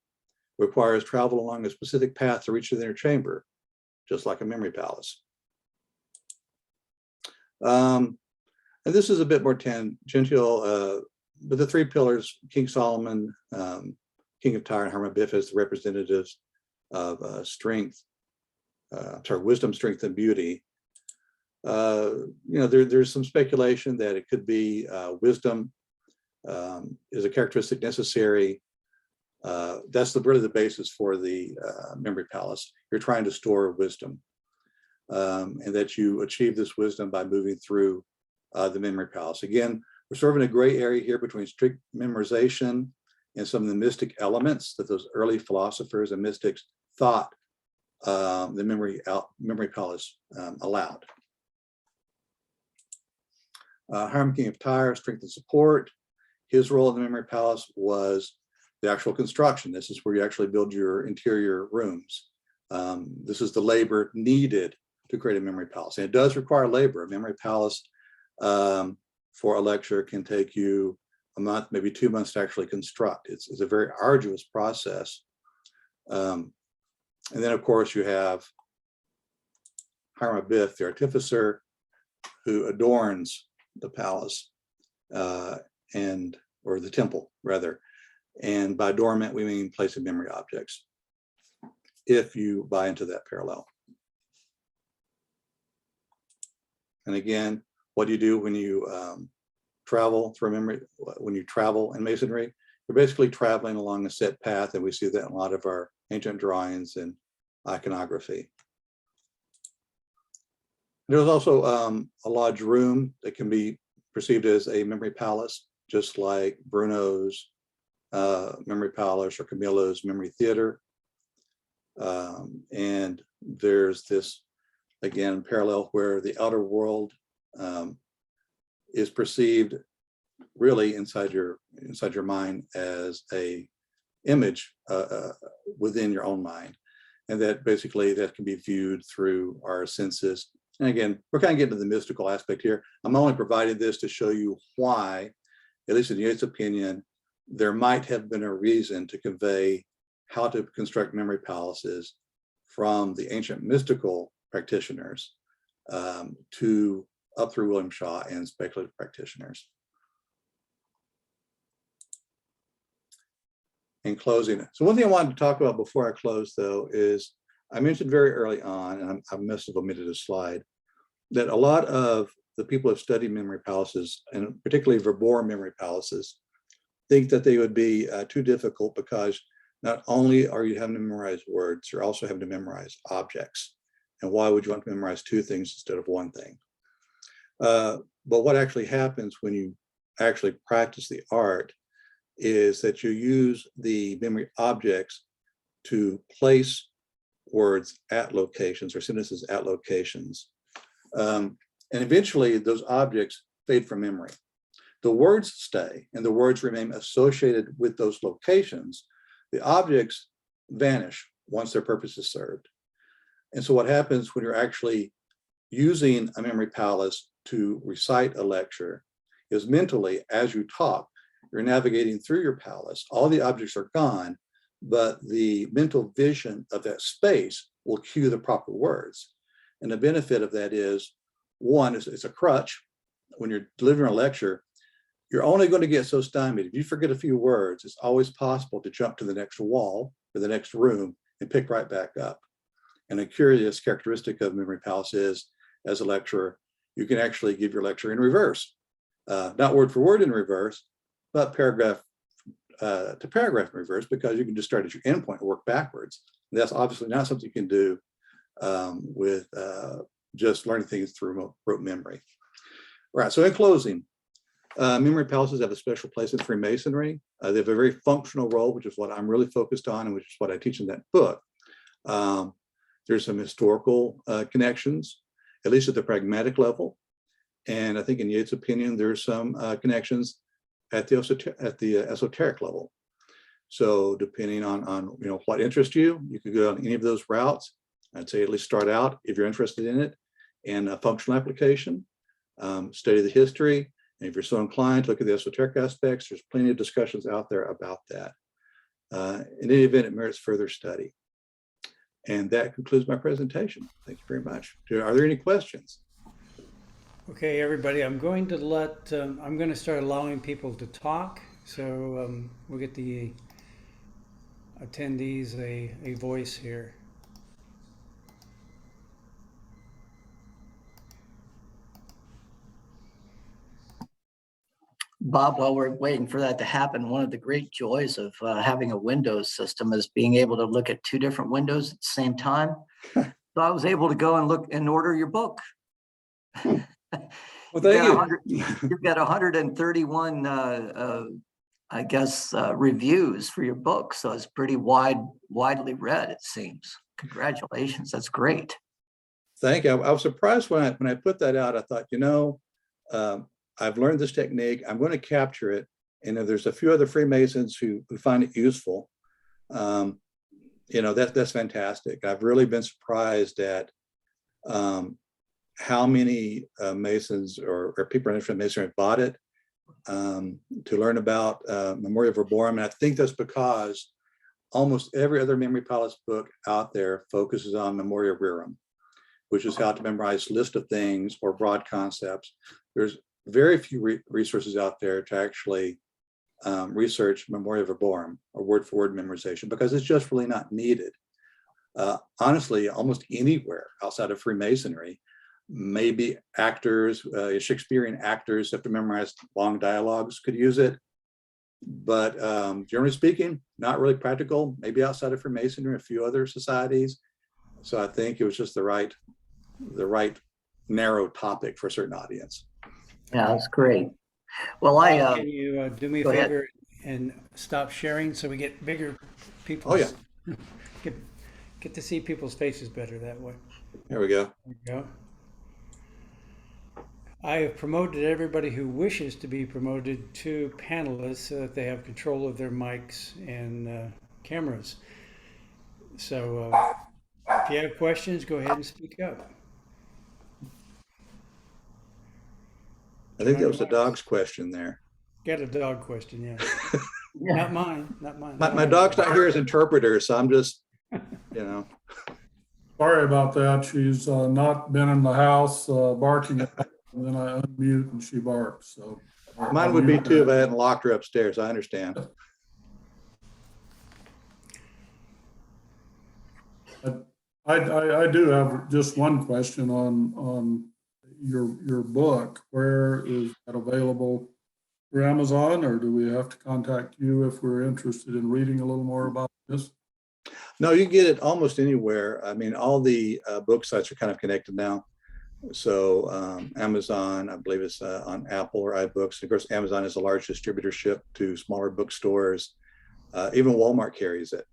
Requires travel along a specific path to reach the inner chamber, just like a memory palace. And this is a bit more tangential, but the three pillars, King Solomon, King of Tyre, and Hiram Abiff as the representatives of strength, wisdom, strength, and beauty. There's some speculation that it could be wisdom is a characteristic necessary. That's really the basis for the memory palace. You're trying to store wisdom, and that you achieve this wisdom by moving through the memory palace. Again, we're sort of in a gray area here between strict memorization and some of the mystic elements that those early philosophers and mystics thought the memory palace allowed. Hiram, King of Tyre, strength and support. His role in the memory palace was the actual construction. This is where you actually build your interior rooms. This is the labor needed to create a memory palace. And it does require labor. A memory palace for a lecture can take you a month, maybe 2 months to actually construct. It's a very arduous process. And then, of course, you have Hiram Abiff, the artificer, who adorns the palace or the temple, rather. And by adornment, we mean placing memory objects, if you buy into that parallel. And again, what do you do when you travel through memory? When you travel in Masonry, you're basically traveling along a set path, and we see that in a lot of our ancient drawings and iconography. There's also a lodge room that can be perceived as a memory palace, just like Bruno's Memory Palace or Camilla's Memory Theater. And there's this, again, parallel where the outer world is perceived really inside your mind as a image within your own mind. And that basically that can be viewed through our senses. And again, we're kind of getting to the mystical aspect here. I'm only providing this to show you why, at least in Yates' opinion, there might have been a reason to convey how to construct memory palaces from the ancient mystical practitioners to up through William Shaw and speculative practitioners. In closing, so one thing I wanted to talk about before I close, though, is I mentioned very early on, and I must have omitted a slide, that a lot of the people who have studied memory palaces, and particularly Verborum memory palaces, think that they would be too difficult because not only are you having to memorize words, you're also having to memorize objects. And why would you want to memorize two things instead of one thing? But what actually happens when you actually practice the art is that you use the memory objects to place words at locations or sentences at locations. And eventually those objects fade from memory. The words stay and the words remain associated with those locations. The objects vanish once their purpose is served. And so what happens when you're actually using a memory palace to recite a lecture is mentally, as you talk, you're navigating through your palace. All the objects are gone, but the mental vision of that space will cue the proper words. And the benefit of that is, one, it's a crutch. When you're delivering a lecture, you're only going to get so stymied. If you forget a few words, it's always possible to jump to the next wall or the next room and pick right back up. And a curious characteristic of memory palace is, as a lecturer, you can actually give your lecture in reverse. Not word for word in reverse, but paragraph to paragraph in reverse, because you can just start at your endpoint and work backwards. And that's obviously not something you can do with just learning things through rote memory. All right, so in closing, memory palaces have a special place in Freemasonry. They have a very functional role, which is what I'm really focused on and which is what I teach in that book. There's some historical connections, at least at the pragmatic level. And I think in Yates' opinion, there's some connections at the esoteric level. So depending on what interests you, you could go on any of those routes. I'd say at least start out, if you're interested in it, in a functional application, study the history. And if you're so inclined to look at the esoteric aspects, there's plenty of discussions out there about that. In any event, it merits further study. And that concludes my presentation. Thank you very much. Are there any questions? Okay, everybody, I'm going to start allowing people to talk. So we'll get the attendees a voice here. Bob, while we're waiting for that to happen, one of the great joys of having a Windows system is being able to look at two different windows at the same time. So I was able to go and look and order your book. Well, thank you. You've got 131, I guess, reviews for your book. So it's pretty widely read, it seems. Congratulations. That's great. Thank you. I was surprised when I put that out. I thought, I've learned this technique. I'm going to capture it. And if there's a few other Freemasons who find it useful, that's fantastic. I've really been surprised at how many Masons or people in Freemasonry have bought it to learn about Memoria Verborum. And I think that's because almost every other memory palace book out there focuses on Memoria Rerum, which is how to memorize list of things or broad concepts. There's very few resources out there to actually research Memoria Verborum or word-for-word memorization, because it's just really not needed. Honestly, almost anywhere outside of Freemasonry, maybe actors, Shakespearean actors have to memorize long dialogues could use it. But generally speaking, not really practical, maybe outside of Freemasonry, a few other societies. So I think it was just the right narrow topic for a certain audience. Yeah, that's great. Well, Can you do me a favor and stop sharing so we get bigger people. Oh, yeah. Get to see people's faces better that way. There we go. There we go. I have promoted everybody who wishes to be promoted to panelists so that they have control of their mics and cameras. So if you have questions, go ahead and speak up. I think that was the dog's question there. Got a dog question, yeah. Yeah. Not mine, not mine. My dog's not here as interpreter, so I'm just, you know. Sorry about that. She's not been in the house barking at me, and then I unmute and she barks, so. Mine would be too if I hadn't locked her upstairs. I understand. I do have just one question on your book. Where is that available? Through Amazon, or do we have to contact you if we're interested in reading a little more about this? No, you can get it almost anywhere. I mean, all the book sites are kind of connected now. So Amazon, I believe it's on Apple or iBooks. Of course, Amazon is a large distributorship to smaller bookstores. Even Walmart carries it.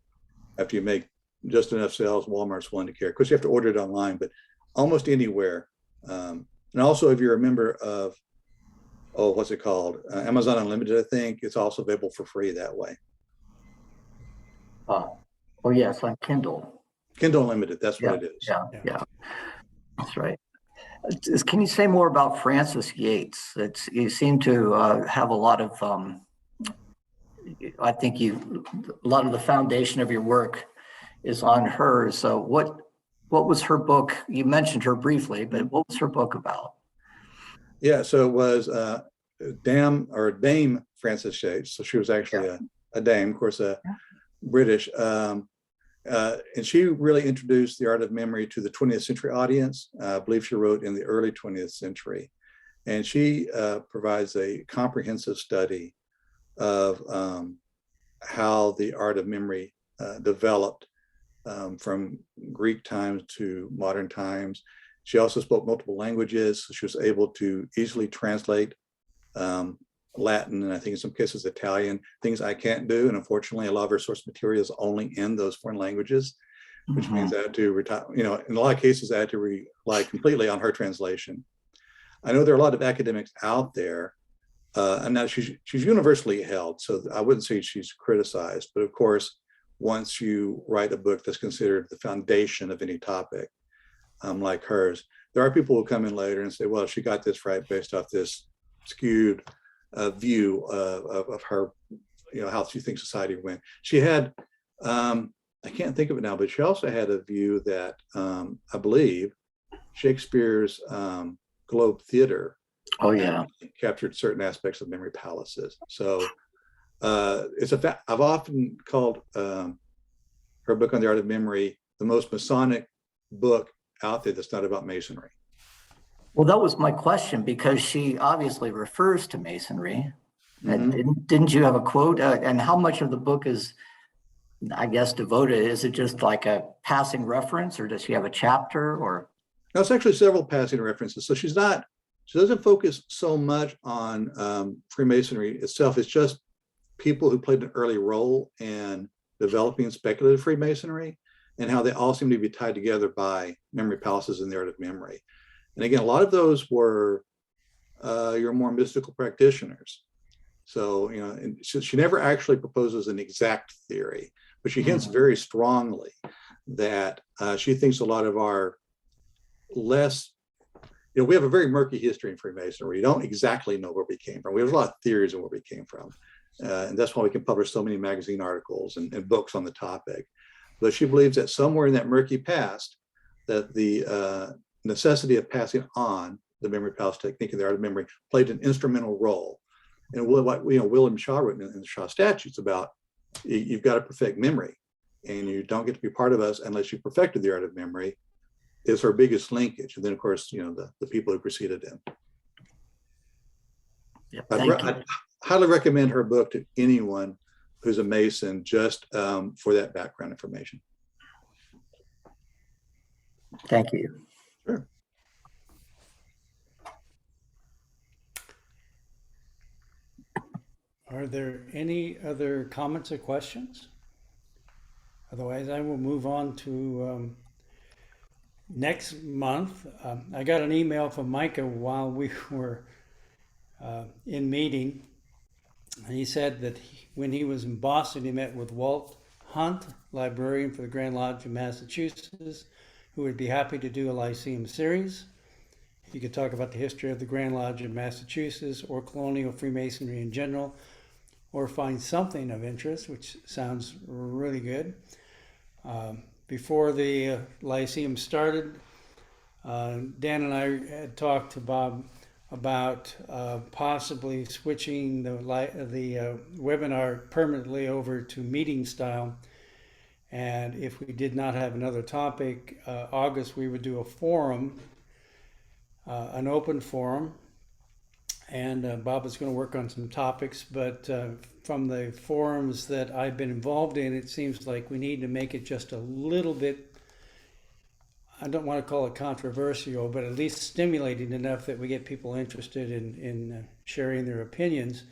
After you make just enough sales, Walmart's willing to carry it. Of course, you have to order it online, but almost anywhere. And also, if you're a member of, what's it called? Amazon Unlimited, I think. It's also available for free that way. Oh, yes, on Kindle. Kindle Unlimited, that's what it is. Yeah, that's right. Can you say more about Frances Yates? You seem to have a lot of, I think a lot of the foundation of your work is on her. So what was her book? You mentioned her briefly, but what was her book about? Yeah, so it was Dame Frances Yates. So she was actually a dame, of course, British. And she really introduced the art of memory to the 20th century audience. I believe she wrote in the early 20th century. And she provides a comprehensive study of how the art of memory developed from Greek times to modern times. She also spoke multiple languages. So she was able to easily translate Latin, and I think in some cases Italian, things I can't do. And unfortunately, a lot of our source material is only in those foreign languages, which means I had to retire, in a lot of cases, I had to rely completely on her translation. I know there are a lot of academics out there, and now she's universally held, so I wouldn't say she's criticized, but of course, once you write a book that's considered the foundation of any topic, like hers, there are people who come in later and say, well, she got this right based off this skewed view of her, how she thinks society went. She had, I can't think of it now, but she also had a view that I believe Shakespeare's Globe Theater captured certain aspects of memory palaces. So it's a fact. I've often called her book on the art of memory the most Masonic book out there that's not about Masonry. Well, that was my question, because she obviously refers to Masonry. And didn't you have a quote? And how much of the book is, I guess, devoted? Is it just like a passing reference, or does she have a chapter? Or no, it's actually several passing references. So she doesn't focus so much on Freemasonry itself. It's just people who played an early role in developing speculative Freemasonry and how they all seem to be tied together by memory palaces and the art of memory. And again, a lot of those were your more mystical practitioners. So, and she never actually proposes an exact theory, but she hints very strongly that she thinks a lot of our less, we have a very murky history in Freemasonry. We don't exactly know where we came from. We have a lot of theories of where we came from. And that's why we can publish so many magazine articles and books on the topic. But she believes that somewhere in that murky past, that the necessity of passing on the memory palace technique and the art of memory played an instrumental role. And what William Shaw wrote in the Shaw statutes about, you've got to perfect memory, and you don't get to be part of us unless you perfected the art of memory, is her biggest linkage. And then, of course, the people who preceded him. Yeah, I highly recommend her book to anyone who's a Mason, just for that background information. Thank you. Sure. All Are there any other comments or questions? Otherwise, I will move on to next month. I got an email from Micah while we were in meeting. And he said that when he was in Boston, he met with Walt Hunt, librarian for the Grand Lodge of Massachusetts, who would be happy to do a Lyceum series. He could talk about the history of the Grand Lodge of Massachusetts or colonial Freemasonry in general, or find something of interest, which sounds really good. Before the Lyceum started, Dan and I had talked to Bob about possibly switching the webinar permanently over to meeting style. And if we did not have another topic, August, we would do a forum, an open forum. And Bob is going to work on some topics, but from the forums that I've been involved in, it seems like we need to make it just a little bit, I don't want to call it controversial, but at least stimulating enough that we get people interested in sharing their opinions.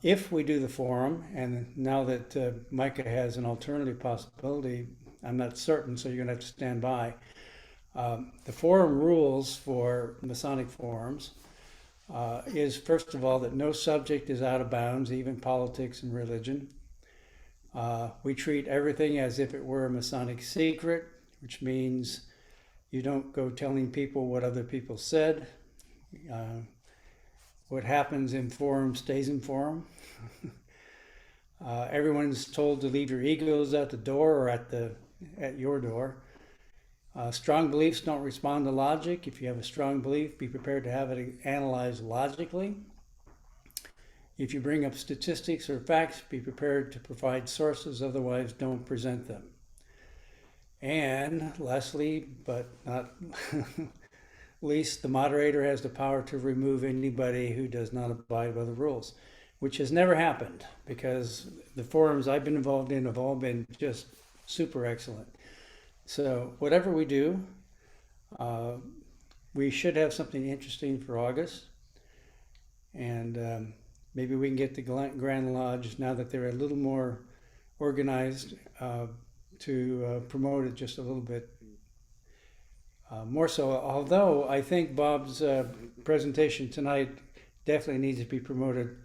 If we do the forum, and now that Micah has an alternative possibility, I'm not certain, so you're going to have to stand by. The forum rules for Masonic forums is, first of all, that no subject is out of bounds, even politics and religion. We treat everything as if it were a Masonic secret, which means you don't go telling people what other people said. What happens in forum stays in forum. Everyone's told to leave your egos at the door or at your door. Strong beliefs don't respond to logic. If you have a strong belief, be prepared to have it analyzed logically. If you bring up statistics or facts, be prepared to provide sources, otherwise don't present them. And lastly, but not least, the moderator has the power to remove anybody who does not abide by the rules, which has never happened because the forums I've been involved in have all been just super excellent. So whatever we do, we should have something interesting for August. And maybe we can get the Grand Lodge, now that they're a little more organized, to promote it just a little bit more so. Although I think Bob's presentation tonight definitely needs to be promoted.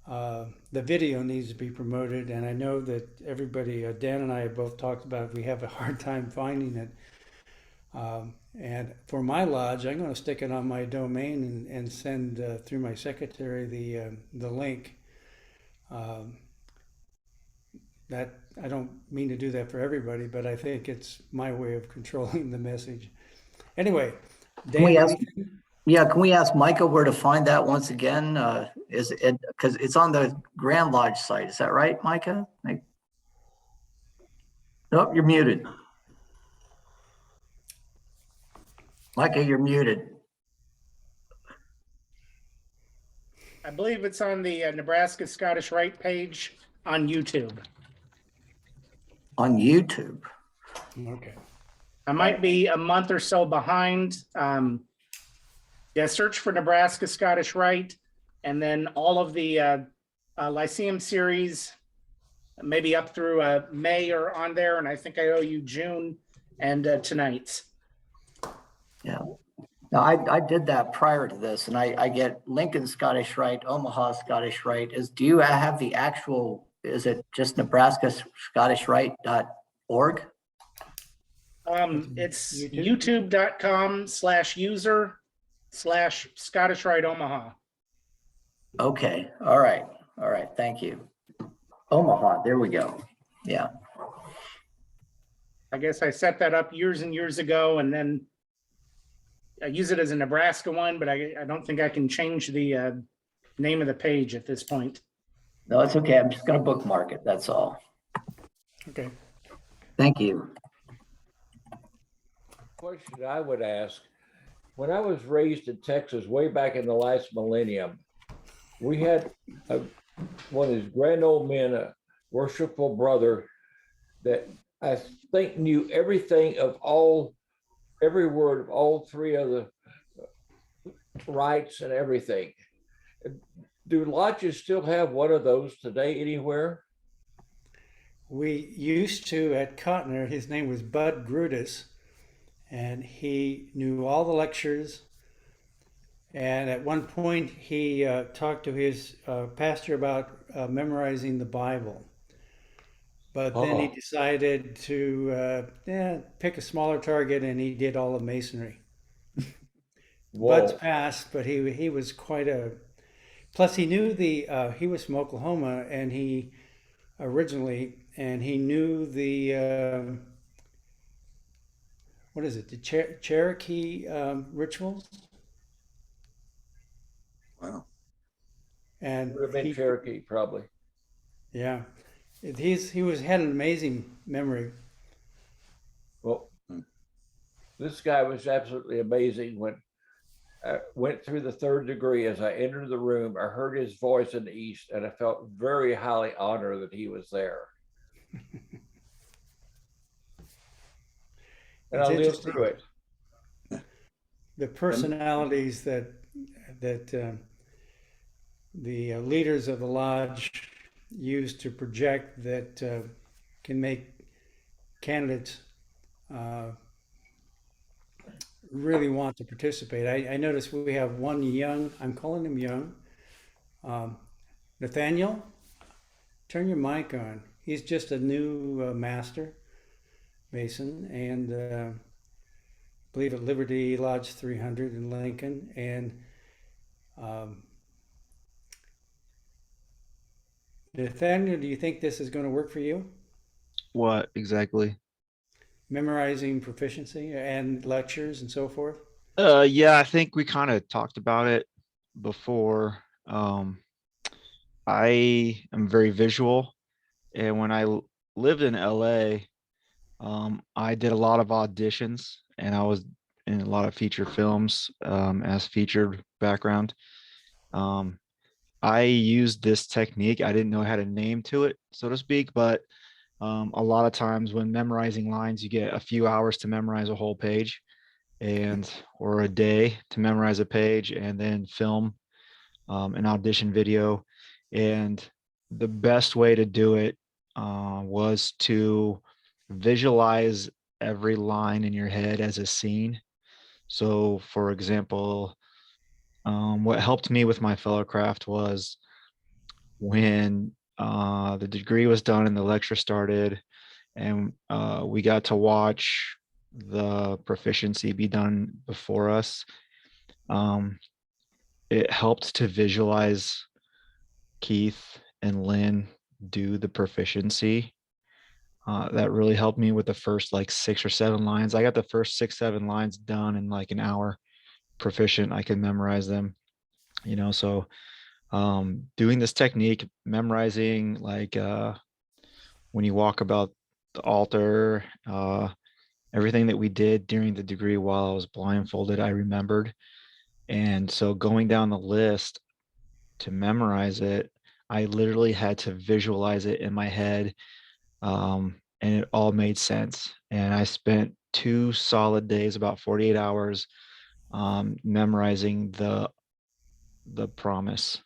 The video needs to be promoted, and I know that everybody, Dan and I have both talked about, we have a hard time finding it. And for my lodge, I'm going to stick it on my domain and send through my secretary the link. That I don't mean to do that for everybody, but I think it's my way of controlling the message. Anyway, Dan, can we ask Micah where to find that once again? Is it because it's on the Grand Lodge site? Is that right, Micah? Nope, you're muted. Micah, you're muted. I believe it's on the Nebraska Scottish Rite page on YouTube. On YouTube. okay. I might be a month or so behind. Yeah, search for Nebraska Scottish Rite, and then all of the Lyceum series, maybe up through May are on there, and I think I owe you June and tonight's. Yeah. Now I did that prior to this, and I get Lincoln Scottish Rite, Omaha Scottish Rite. Do you have the actual? Is it just Nebraska Scottish Rite.org? It's youtube.com/user/Scottish Rite Omaha. Okay. All right. Thank you. Omaha. There we go. Yeah. I guess I set that up years and years ago, and then I use it as a Nebraska one, but I don't think I can change the name of the page at this point. No, it's okay. I'm just going to bookmark it. That's all. Okay. Thank you. Question I would ask, when I was raised in Texas way back in the last millennium, we had one of these grand old men, a worshipful brother that I think knew everything of every word of all three of the rites and everything. Do lodges still have one of those today anywhere? We used to at Cotner, his name was Bud Grutus, and he knew all the lectures. And at one point, he talked to his pastor about memorizing the Bible. But then he Oh, decided to pick a smaller target, and he did all of masonry. Bud's whoa. passed, but he was quite a. Plus, he knew he was from Oklahoma, and he originally, and he knew the what is it, the Cherokee rituals, Wow. and Would have been he, Cherokee, probably. yeah, he had an amazing memory. Well, Hmm. this guy was absolutely amazing. When I went through the third degree, as I entered the room, I heard his voice in the east, and I felt very highly honored that he was there. And I It's lived interesting through it. the personalities that the leaders of the lodge use to project that can make candidates really want to participate. I noticed we have one young, I'm calling him young, um, Nathaniel. Turn your mic on. He's just a new master Mason, and I believe at Liberty Lodge 300 in Lincoln. And um, Nathaniel, do you think this is going to work for you? What exactly? Memorizing proficiency and lectures and so forth? Yeah, I think we kind of talked about it before. I am very visual, and when lived in LA, I did a lot of auditions, and I was in a lot of feature films as featured background. Um, I used this technique. I didn't know how to name to it, so to speak, but a lot of times when memorizing lines, you get a few hours to memorize a whole page and or a day to memorize a page and then film an audition video. And the best way to do it was to visualize every line in your head as a scene. So, for example, what helped me with my fellow craft was when the degree was done and the lecture started, and we got to watch the proficiency be done before us. Um, it helped to visualize Keith and Lynn do the proficiency. That really helped me with the first like 6 or 7 lines. I got the first 6, 7 lines done in like an hour, proficient. I can memorize them, so doing this technique, memorizing like when you walk about the altar, everything that we did during the degree while I was blindfolded, I remembered. And so going down the list to memorize it, I literally had to visualize it in my head. And it all made sense. And I spent 2 solid days, about 48 hours, memorizing the promise.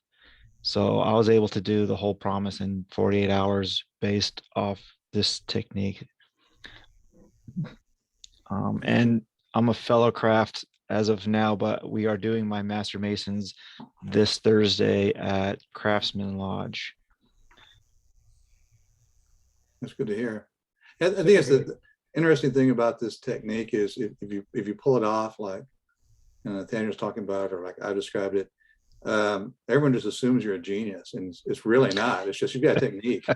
So I was able to do the whole promise in 48 hours based off this technique. And I'm a fellow craft as of now, but we are doing my Master Masons this Thursday at Craftsman Lodge. That's good to hear. I think it's the interesting thing about this technique is if you pull it off like Nathaniel's talking about, or like I described it, everyone just assumes you're a genius, and it's really not. It's just you've got a technique.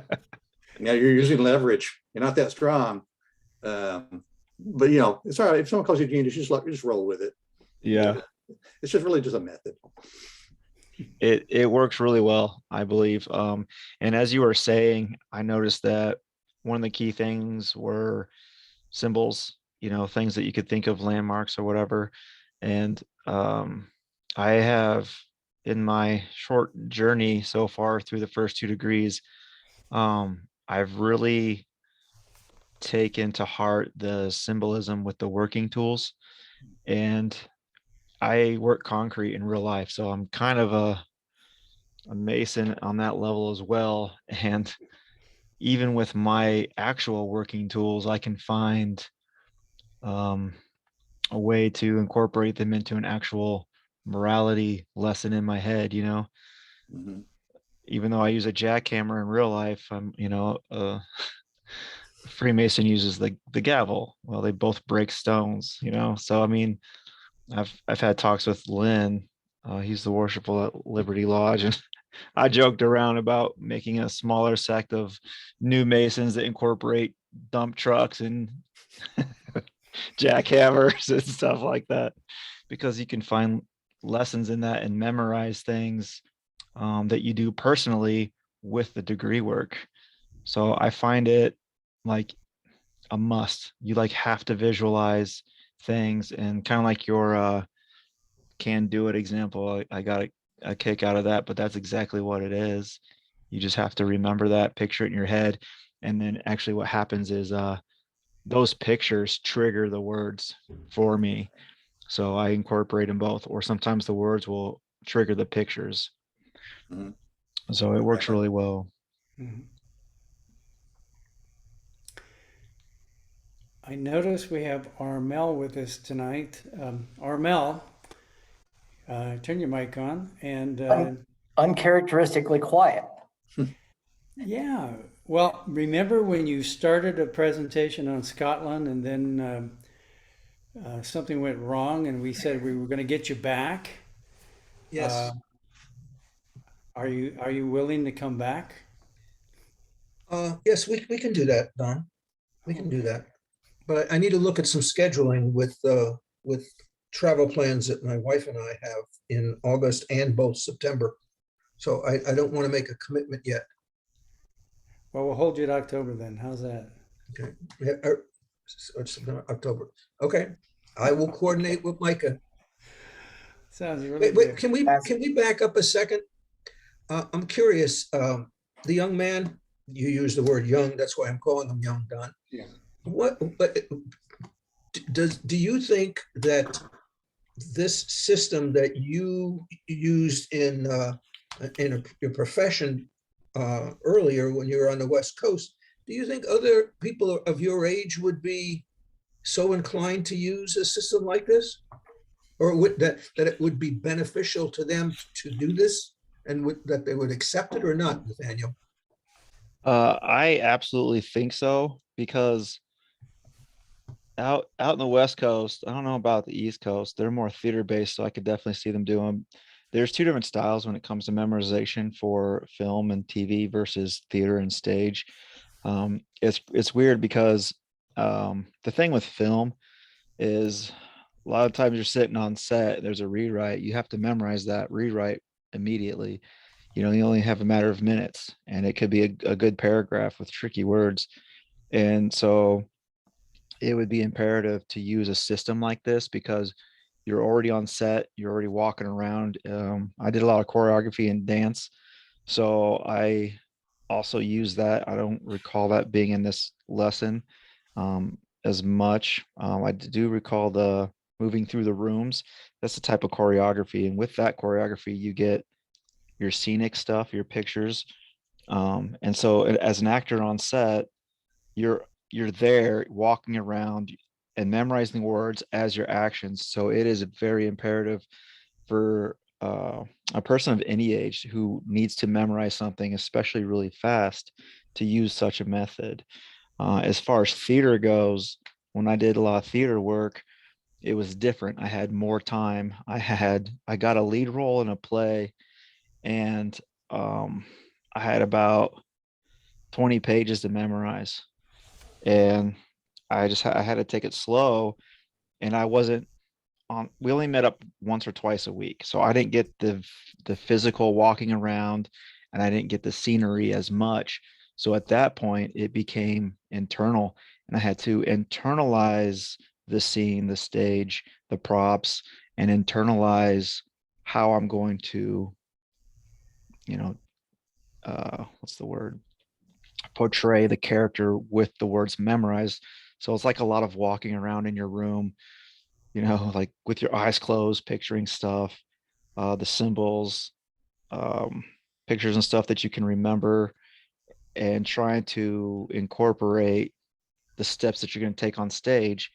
Now you're using leverage. You're not that strong, but it's all right. If someone calls you a genius, you just roll with it. Yeah, It's just really just a method. it works really well, I believe. And as you were saying, I noticed that one of the key things were symbols, things that you could think of, landmarks or whatever. And I have, in my short journey so far through the first 2 degrees, I've really taken to heart the symbolism with the working tools. And I work concrete in real life, so I'm kind of a Mason on that level as well. And even with my actual working tools, I can find a way to incorporate them into an actual morality lesson in my head, Mhm. even though I use a jackhammer in real life, Freemason uses the gavel. Well, they both break stones, So I mean, I've had talks with Lynn. He's the worshipful at Liberty Lodge, and I joked around about making a smaller sect of new Masons that incorporate dump trucks and jackhammers and stuff like that, because you can find lessons in that and memorize things that you do personally with the degree work. So I find it like a must. You like have to visualize things, and kind of like your can do it example. I got a kick out of that, but that's exactly what it is. You just have to remember that, picture it in your head, and then actually what happens is those pictures trigger the words for me. So I incorporate them both, or sometimes the words will trigger the pictures. Mhm. So it works really well. Mhm. I notice we have Armel with us tonight. Armel, turn your mic on. And Uncharacteristically quiet. yeah, well, remember when you started a presentation on Scotland and then something went wrong and we said we were going to get you back? Yes. Are you willing to come back? Yes, we can do that, Don. We can do Okay. that. But I need to look at some scheduling with travel plans that my wife and I have in August and both September. So I don't want to make a commitment yet. Well, we'll hold you to October then. How's that? Okay. Yeah, so it's September, October. Okay. I will coordinate with Micah. Sounds really Wait, good. can we back up a second? I'm curious. The young man, you use the word young, that's why I'm calling him young, Don. Yeah. But do you think that this system that you used in your profession earlier when you were on the West Coast, do you think other people of your age would be so inclined to use a system like this? Or that it would be beneficial to them to do this, and that they would accept it or not, Nathaniel? I absolutely think so, because out in the West Coast, I don't know about the East Coast. They're more theater based, so I could definitely see them doing. There's two different styles when it comes to memorization for film and TV versus theater and stage. It's weird because the thing with film is a lot of times you're sitting on set, there's a rewrite, you have to memorize that rewrite immediately. You only have a matter of minutes, and it could be a good paragraph with tricky words. And so it would be imperative to use a system like this, because you're already on set, you're already walking around. I did a lot of choreography and dance, so I also use that. I don't recall that being in this lesson as much. I do recall the moving through the rooms. That's the type of choreography, and with that choreography, you get your scenic stuff, your pictures. And so, as an actor on set, you're you're there walking around and memorizing words as your actions. So it is very imperative for a person of any age who needs to memorize something, especially really fast, to use such a method. As far as theater goes, when I did a lot of theater work, it was different. I had more time. I got a lead role in a play, and I had about 20 pages to memorize, and I had to take it slow, and I wasn't on. We only met up once or twice a week, so I didn't get the physical walking around, and I didn't get the scenery as much. So at that point, it became internal, and I had to internalize the scene, the stage, the props, and internalize how I'm going to, what's the word? Portray the character with the words memorized. So it's like a lot of walking around in your room, like with your eyes closed, picturing stuff, the symbols, um, pictures and stuff that you can remember, and trying to incorporate the steps that you're going to take on stage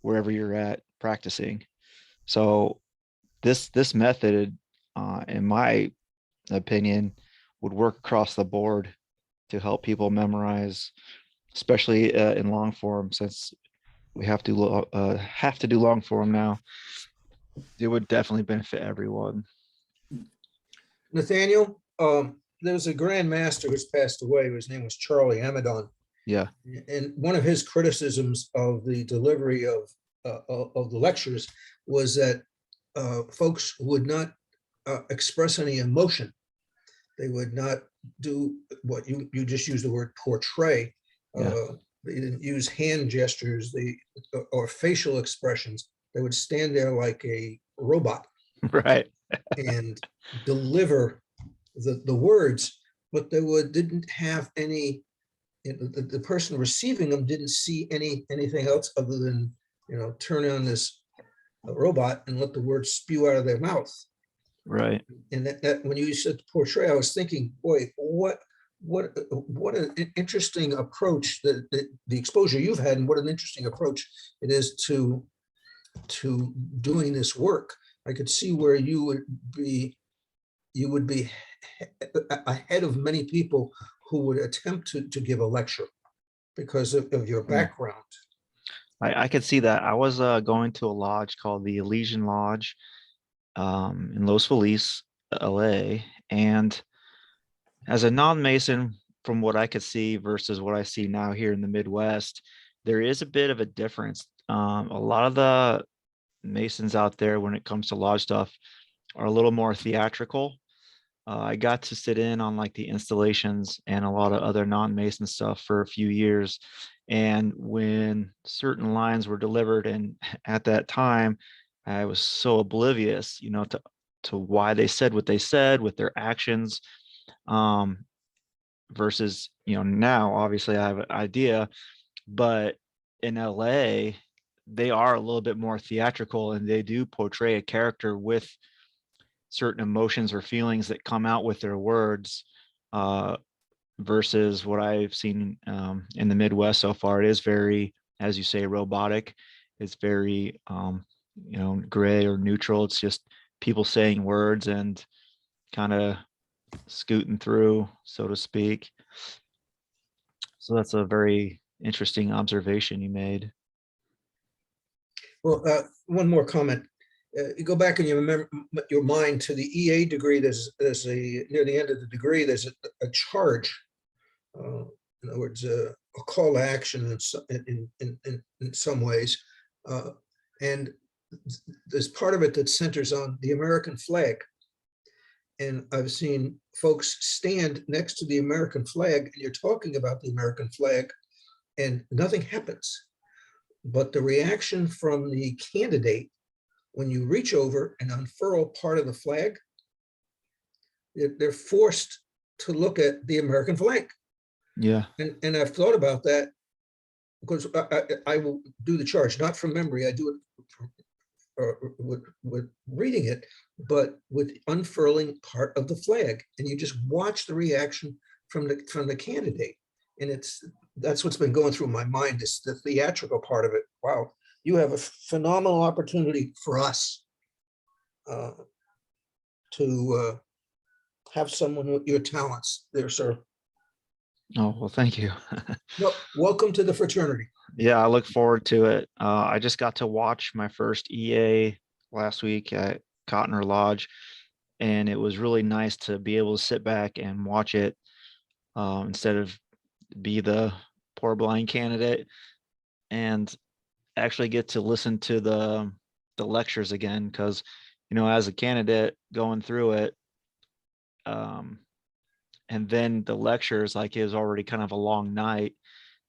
wherever you're at practicing. So this method, in my opinion, would work across the board to help people memorize, especially in long form, since we have to do long form now. It would definitely benefit everyone. Nathaniel, there's a Grand Master who's passed away. His name was Charlie Amadon. Yeah. And one of his criticisms of the delivery of the lectures was that folks would not express any emotion. They would not do what you just used the word portray. Yeah. They didn't use hand gestures, or facial expressions. They would stand there like a robot Right. and deliver the words, but they didn't have any. The person receiving them didn't see anything else other than, turn on this robot and let the words spew out of their mouth. Right. And that when you said portray, I was thinking, boy, what an interesting approach that the exposure you've had, and what an interesting approach it is to doing this work. I could see where you would be ahead of many people who would attempt to give a lecture because of your background. I could see that. I was going to a lodge called the Elysian Lodge in Los Feliz, LA. And as a non-Mason, from what I could see versus what I see now here in the Midwest, there is a bit of a difference. A lot of the Masons out there, when it comes to lodge stuff, are a little more theatrical. I got to sit in on like the installations and a lot of other non-Mason stuff for a few years. And when certain lines were delivered, and at that time, I was so oblivious, to why they said what they said with their actions. Versus, now obviously I have an idea, but in LA, they are a little bit more theatrical, and they do portray a character with certain emotions or feelings that come out with their words, versus what I've seen in the Midwest so far. It is very, as you say, robotic. It's very, gray or neutral. It's just people saying words and kind of scooting through, so to speak. So that's a very interesting observation you made. Well, one more comment. You go back in your mind to the EA degree. There's near the end of the degree, there's a charge. In other words, a call to action in some ways, and there's part of it that centers on the American flag. And I've seen folks stand next to the American flag, and you're talking about the American flag, and nothing happens. But the reaction from the candidate, when you reach over and unfurl part of the flag, they're forced to look at the American flag. Yeah. And I've thought about that, because I will do the charge, not from memory. I do it with reading it, but with unfurling part of the flag. And you just watch the reaction from the candidate. And that's what's been going through my mind, is the theatrical part of it. Wow, you have a phenomenal opportunity for us to have someone with your talents there, sir. Oh, well, thank you. No, welcome to the fraternity. Yeah, I look forward to it. I just got to watch my first EA last week at Cottoner Lodge, and it was really nice to be able to sit back and watch it instead of be the poor blind candidate, and actually get to listen to the lectures again, because as a candidate going through it, and then the lectures, like, it was already kind of a long night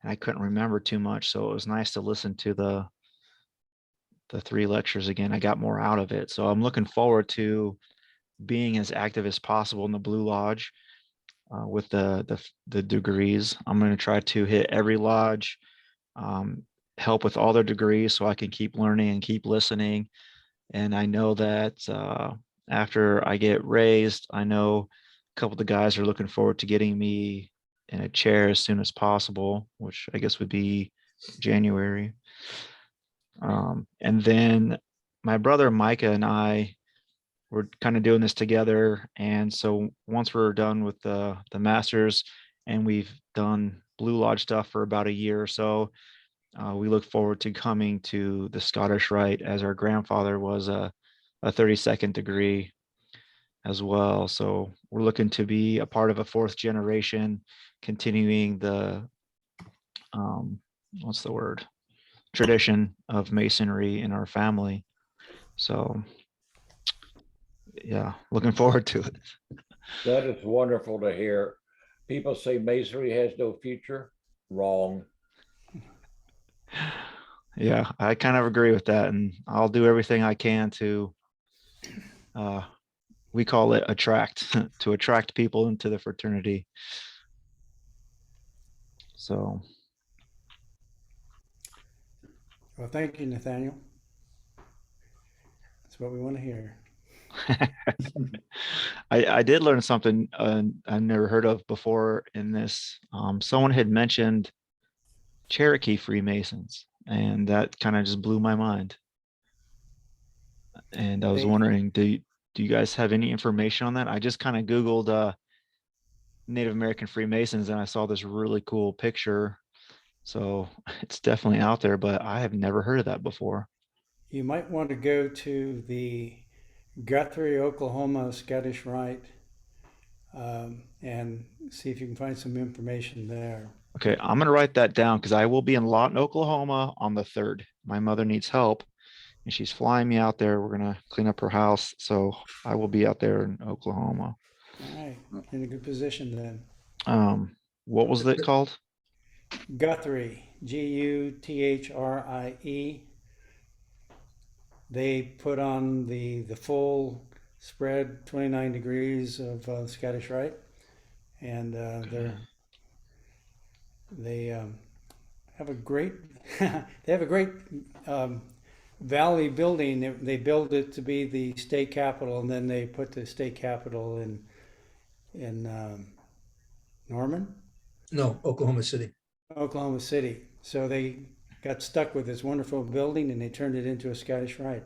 and I couldn't remember too much, so it was nice to listen to the 3 lectures again. I got more out of it, so I'm looking forward to being as active as possible in the Blue Lodge with the degrees. I'm going to try to hit every lodge, help with all their degrees, so I can keep learning and keep listening. And I know that after I get raised, I know couple of the guys are looking forward to getting me in a chair as soon as possible, which I guess would be January. And then my brother Micah and I were kind of doing this together. And so once we're done with the masters and we've done Blue Lodge stuff for about a year or so, we look forward to coming to the Scottish Rite, as our grandfather was a 32nd degree as well. So we're looking to be a part of a fourth generation, continuing the what's the word, tradition of Masonry in our family. So yeah, looking forward to it. That is wonderful to hear. People say Masonry has no future. Wrong. Yeah, I kind of agree with that, and I'll do everything I can to we call it attract to attract people into the fraternity. So Well, thank you, Nathaniel. That's what we want to hear. I did learn something I never heard of before in this. Someone had mentioned Cherokee Freemasons, and that kind of just blew my mind. And I was wondering, do you guys have any information on that? I just kind of Googled Native American Freemasons and I saw this really cool picture. So it's definitely out there, but I have never heard of that before. You might want to go to the Guthrie, Oklahoma Scottish Rite and see if you can find some information there. Okay, I'm gonna write that down because I will be in Lawton, Oklahoma on the 3rd. My mother needs help and she's flying me out there. We're gonna clean up her house, so I will be out there in Oklahoma. All right, in a good position then. What was it called? Guthrie, Guthrie. They put on the full spread 29 degrees of Scottish Rite, and they have a great valley building. They build it to be the state capital, and then they put the state capital in Norman, No, Oklahoma City. Oklahoma City. So they got stuck with this wonderful building and they turned it into a Scottish Rite.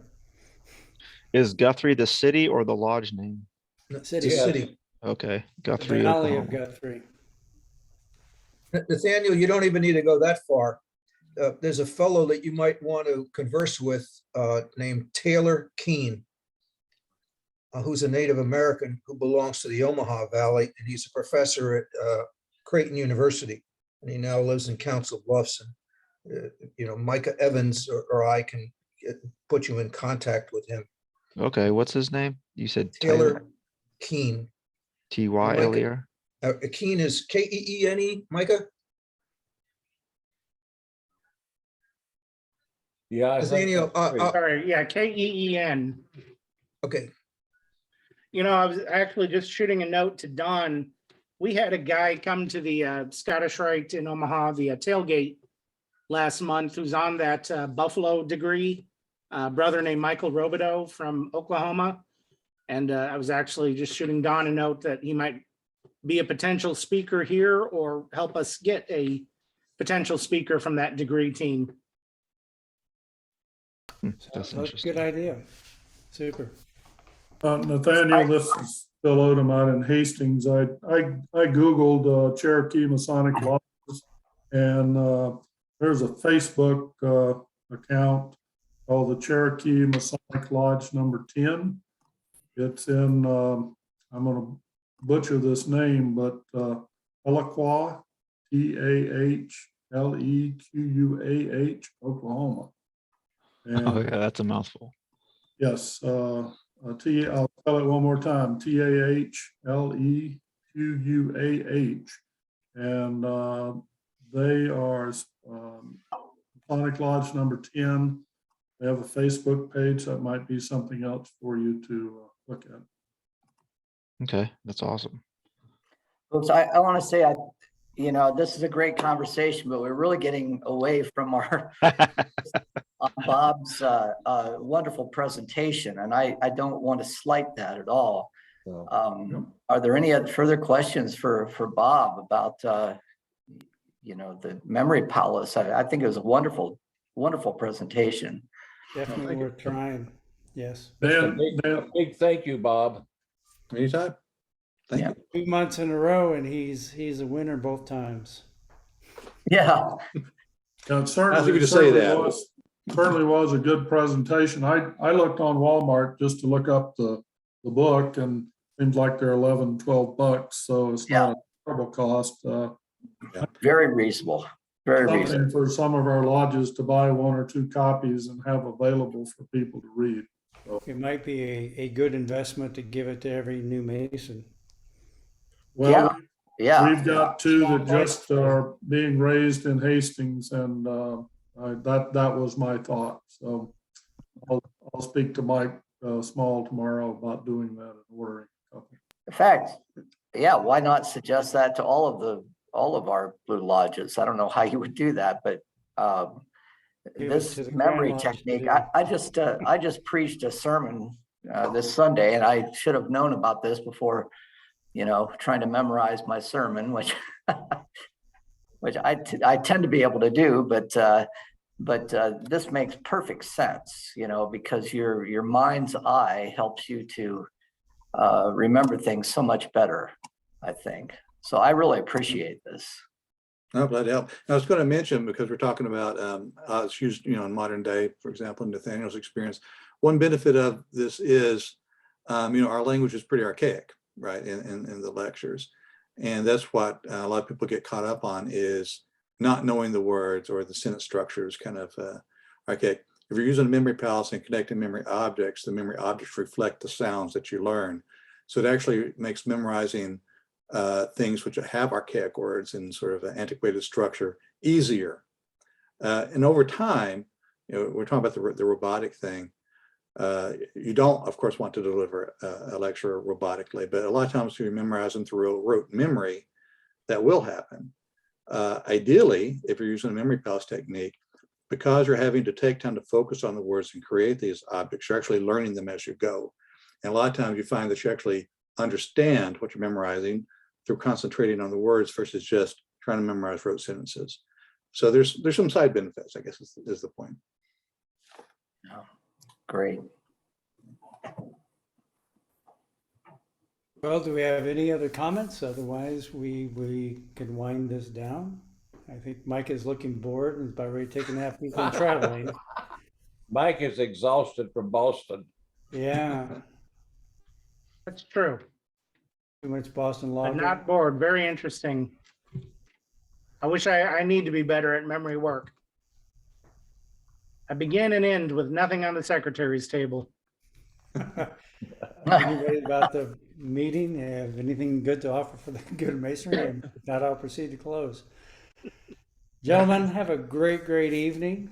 Is Guthrie the city or the lodge name? No, City. the Yeah. city. Okay, The Guthrie, Valley of Oklahoma. Guthrie. Nathaniel, you don't even need to go that far. There's a fellow that you might want to converse with named Taylor Keene, who's a Native American who belongs to the Omaha Valley, and he's a professor at Creighton University, and he now lives in Council Bluffs. And Micah Evans or I can put you in contact with him. Okay, what's his name? You said Taylor Keene. Tyler. Keene is Keene, Micah? Yeah. I think Nathaniel, that's great. Sorry, yeah, Keen. okay. I was actually just shooting a note to Don. We had a guy come to the Scottish Rite in Omaha, the tailgate last month, who's on that Buffalo degree, brother named Michael Robideau from Oklahoma. And I was actually just shooting Don a note that he might be a potential speaker here or help us get a potential speaker from that degree team. That's That's a interesting. good idea. Super. Nathaniel, this is Phil Odom in Hastings. I Googled Cherokee Masonic Lodges, and there's a Facebook account called the Cherokee Masonic Lodge number 10. It's in, I'm going to butcher this name, but Tahlequah, Tahlequah, Oklahoma. And Oh yeah, that's a mouthful. yes, I'll spell it one more time, Tahlequah. And they are Masonic Lodge number 10. They have a Facebook page. That might be something else for you to look at. Okay, that's awesome. Folks, I want to say, this is a great conversation, but we're really getting away from our Bob's wonderful presentation, and I don't want to slight that at all. So, Are there any further questions for Bob about, the Memory Palace? I think it was a wonderful, wonderful presentation. Definitely worth trying. Yes. Dan, a big thank you, Bob. Anytime. Thank Yeah. you. 2 months in a row, and he's a winner both times. Yeah. it certainly, Nice of you to say that. certainly was a good presentation. I looked on Walmart just to look up the book, and seems like they're $11-12, so it's not a terrible cost. Very reasonable. Very reasonable. Something for some of our lodges to buy 1 or 2 copies and have available for people to read. It might be a good investment to give it to every new Mason. Well, Yeah. we've got 2 that just are being raised in Hastings, and that was my thought. So I'll speak to Mike Small tomorrow about doing that and ordering a couple. In fact, yeah, why not suggest that to all of our Blue Lodges? I don't know how you would do that, but Give it this to the memory Grand Lodge to technique, do. I just preached a sermon this Sunday, and I should have known about this before, trying to memorize my sermon, which I tend to be able to do, but this makes perfect sense, because your mind's eye helps you to remember things so much better, I think. So I really appreciate this. I'm glad to help. I was going to mention, because we're talking about it's used, in modern day, for example, in Nathaniel's experience. One benefit of this is, our language is pretty archaic, right, in the lectures. And that's what a lot of people get caught up on, is not knowing the words, or the sentence structure is kind of archaic. If you're using a memory palace and connecting memory objects, the memory objects reflect the sounds that you learn. So it actually makes memorizing things which have archaic words and sort of an antiquated structure easier. And over time, we're talking about the robotic thing. You don't, of course, want to deliver a lecture robotically, but a lot of times if you're memorizing through rote memory, that will happen. Ideally, if you're using a memory palace technique, because you're having to take time to focus on the words and create these objects, you're actually learning them as you go. And a lot of times you find that you actually understand what you're memorizing through concentrating on the words versus just trying to memorize rote sentences. So there's some side benefits, I guess, is the point. Great. Well, do we have any other comments? Otherwise, we can wind this down. I think Mike is looking bored and is about ready to take a nap. He's been traveling. Mike is exhausted from Boston. Yeah, That's true. too much Boston law. I'm not bored. Very interesting. I wish I need to be better at memory work. I begin and end with nothing on the secretary's table. Anybody about the meeting have anything good to offer for the good of masonry? And if not, I'll proceed to close. Gentlemen, have a great evening.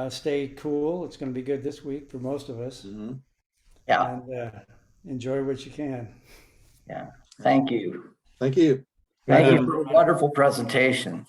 Stay cool. It's going to be good this week for most of us. Mm-hmm. Yeah. And enjoy what you can. Yeah. Thank you. Thank you. Thank you for a wonderful presentation.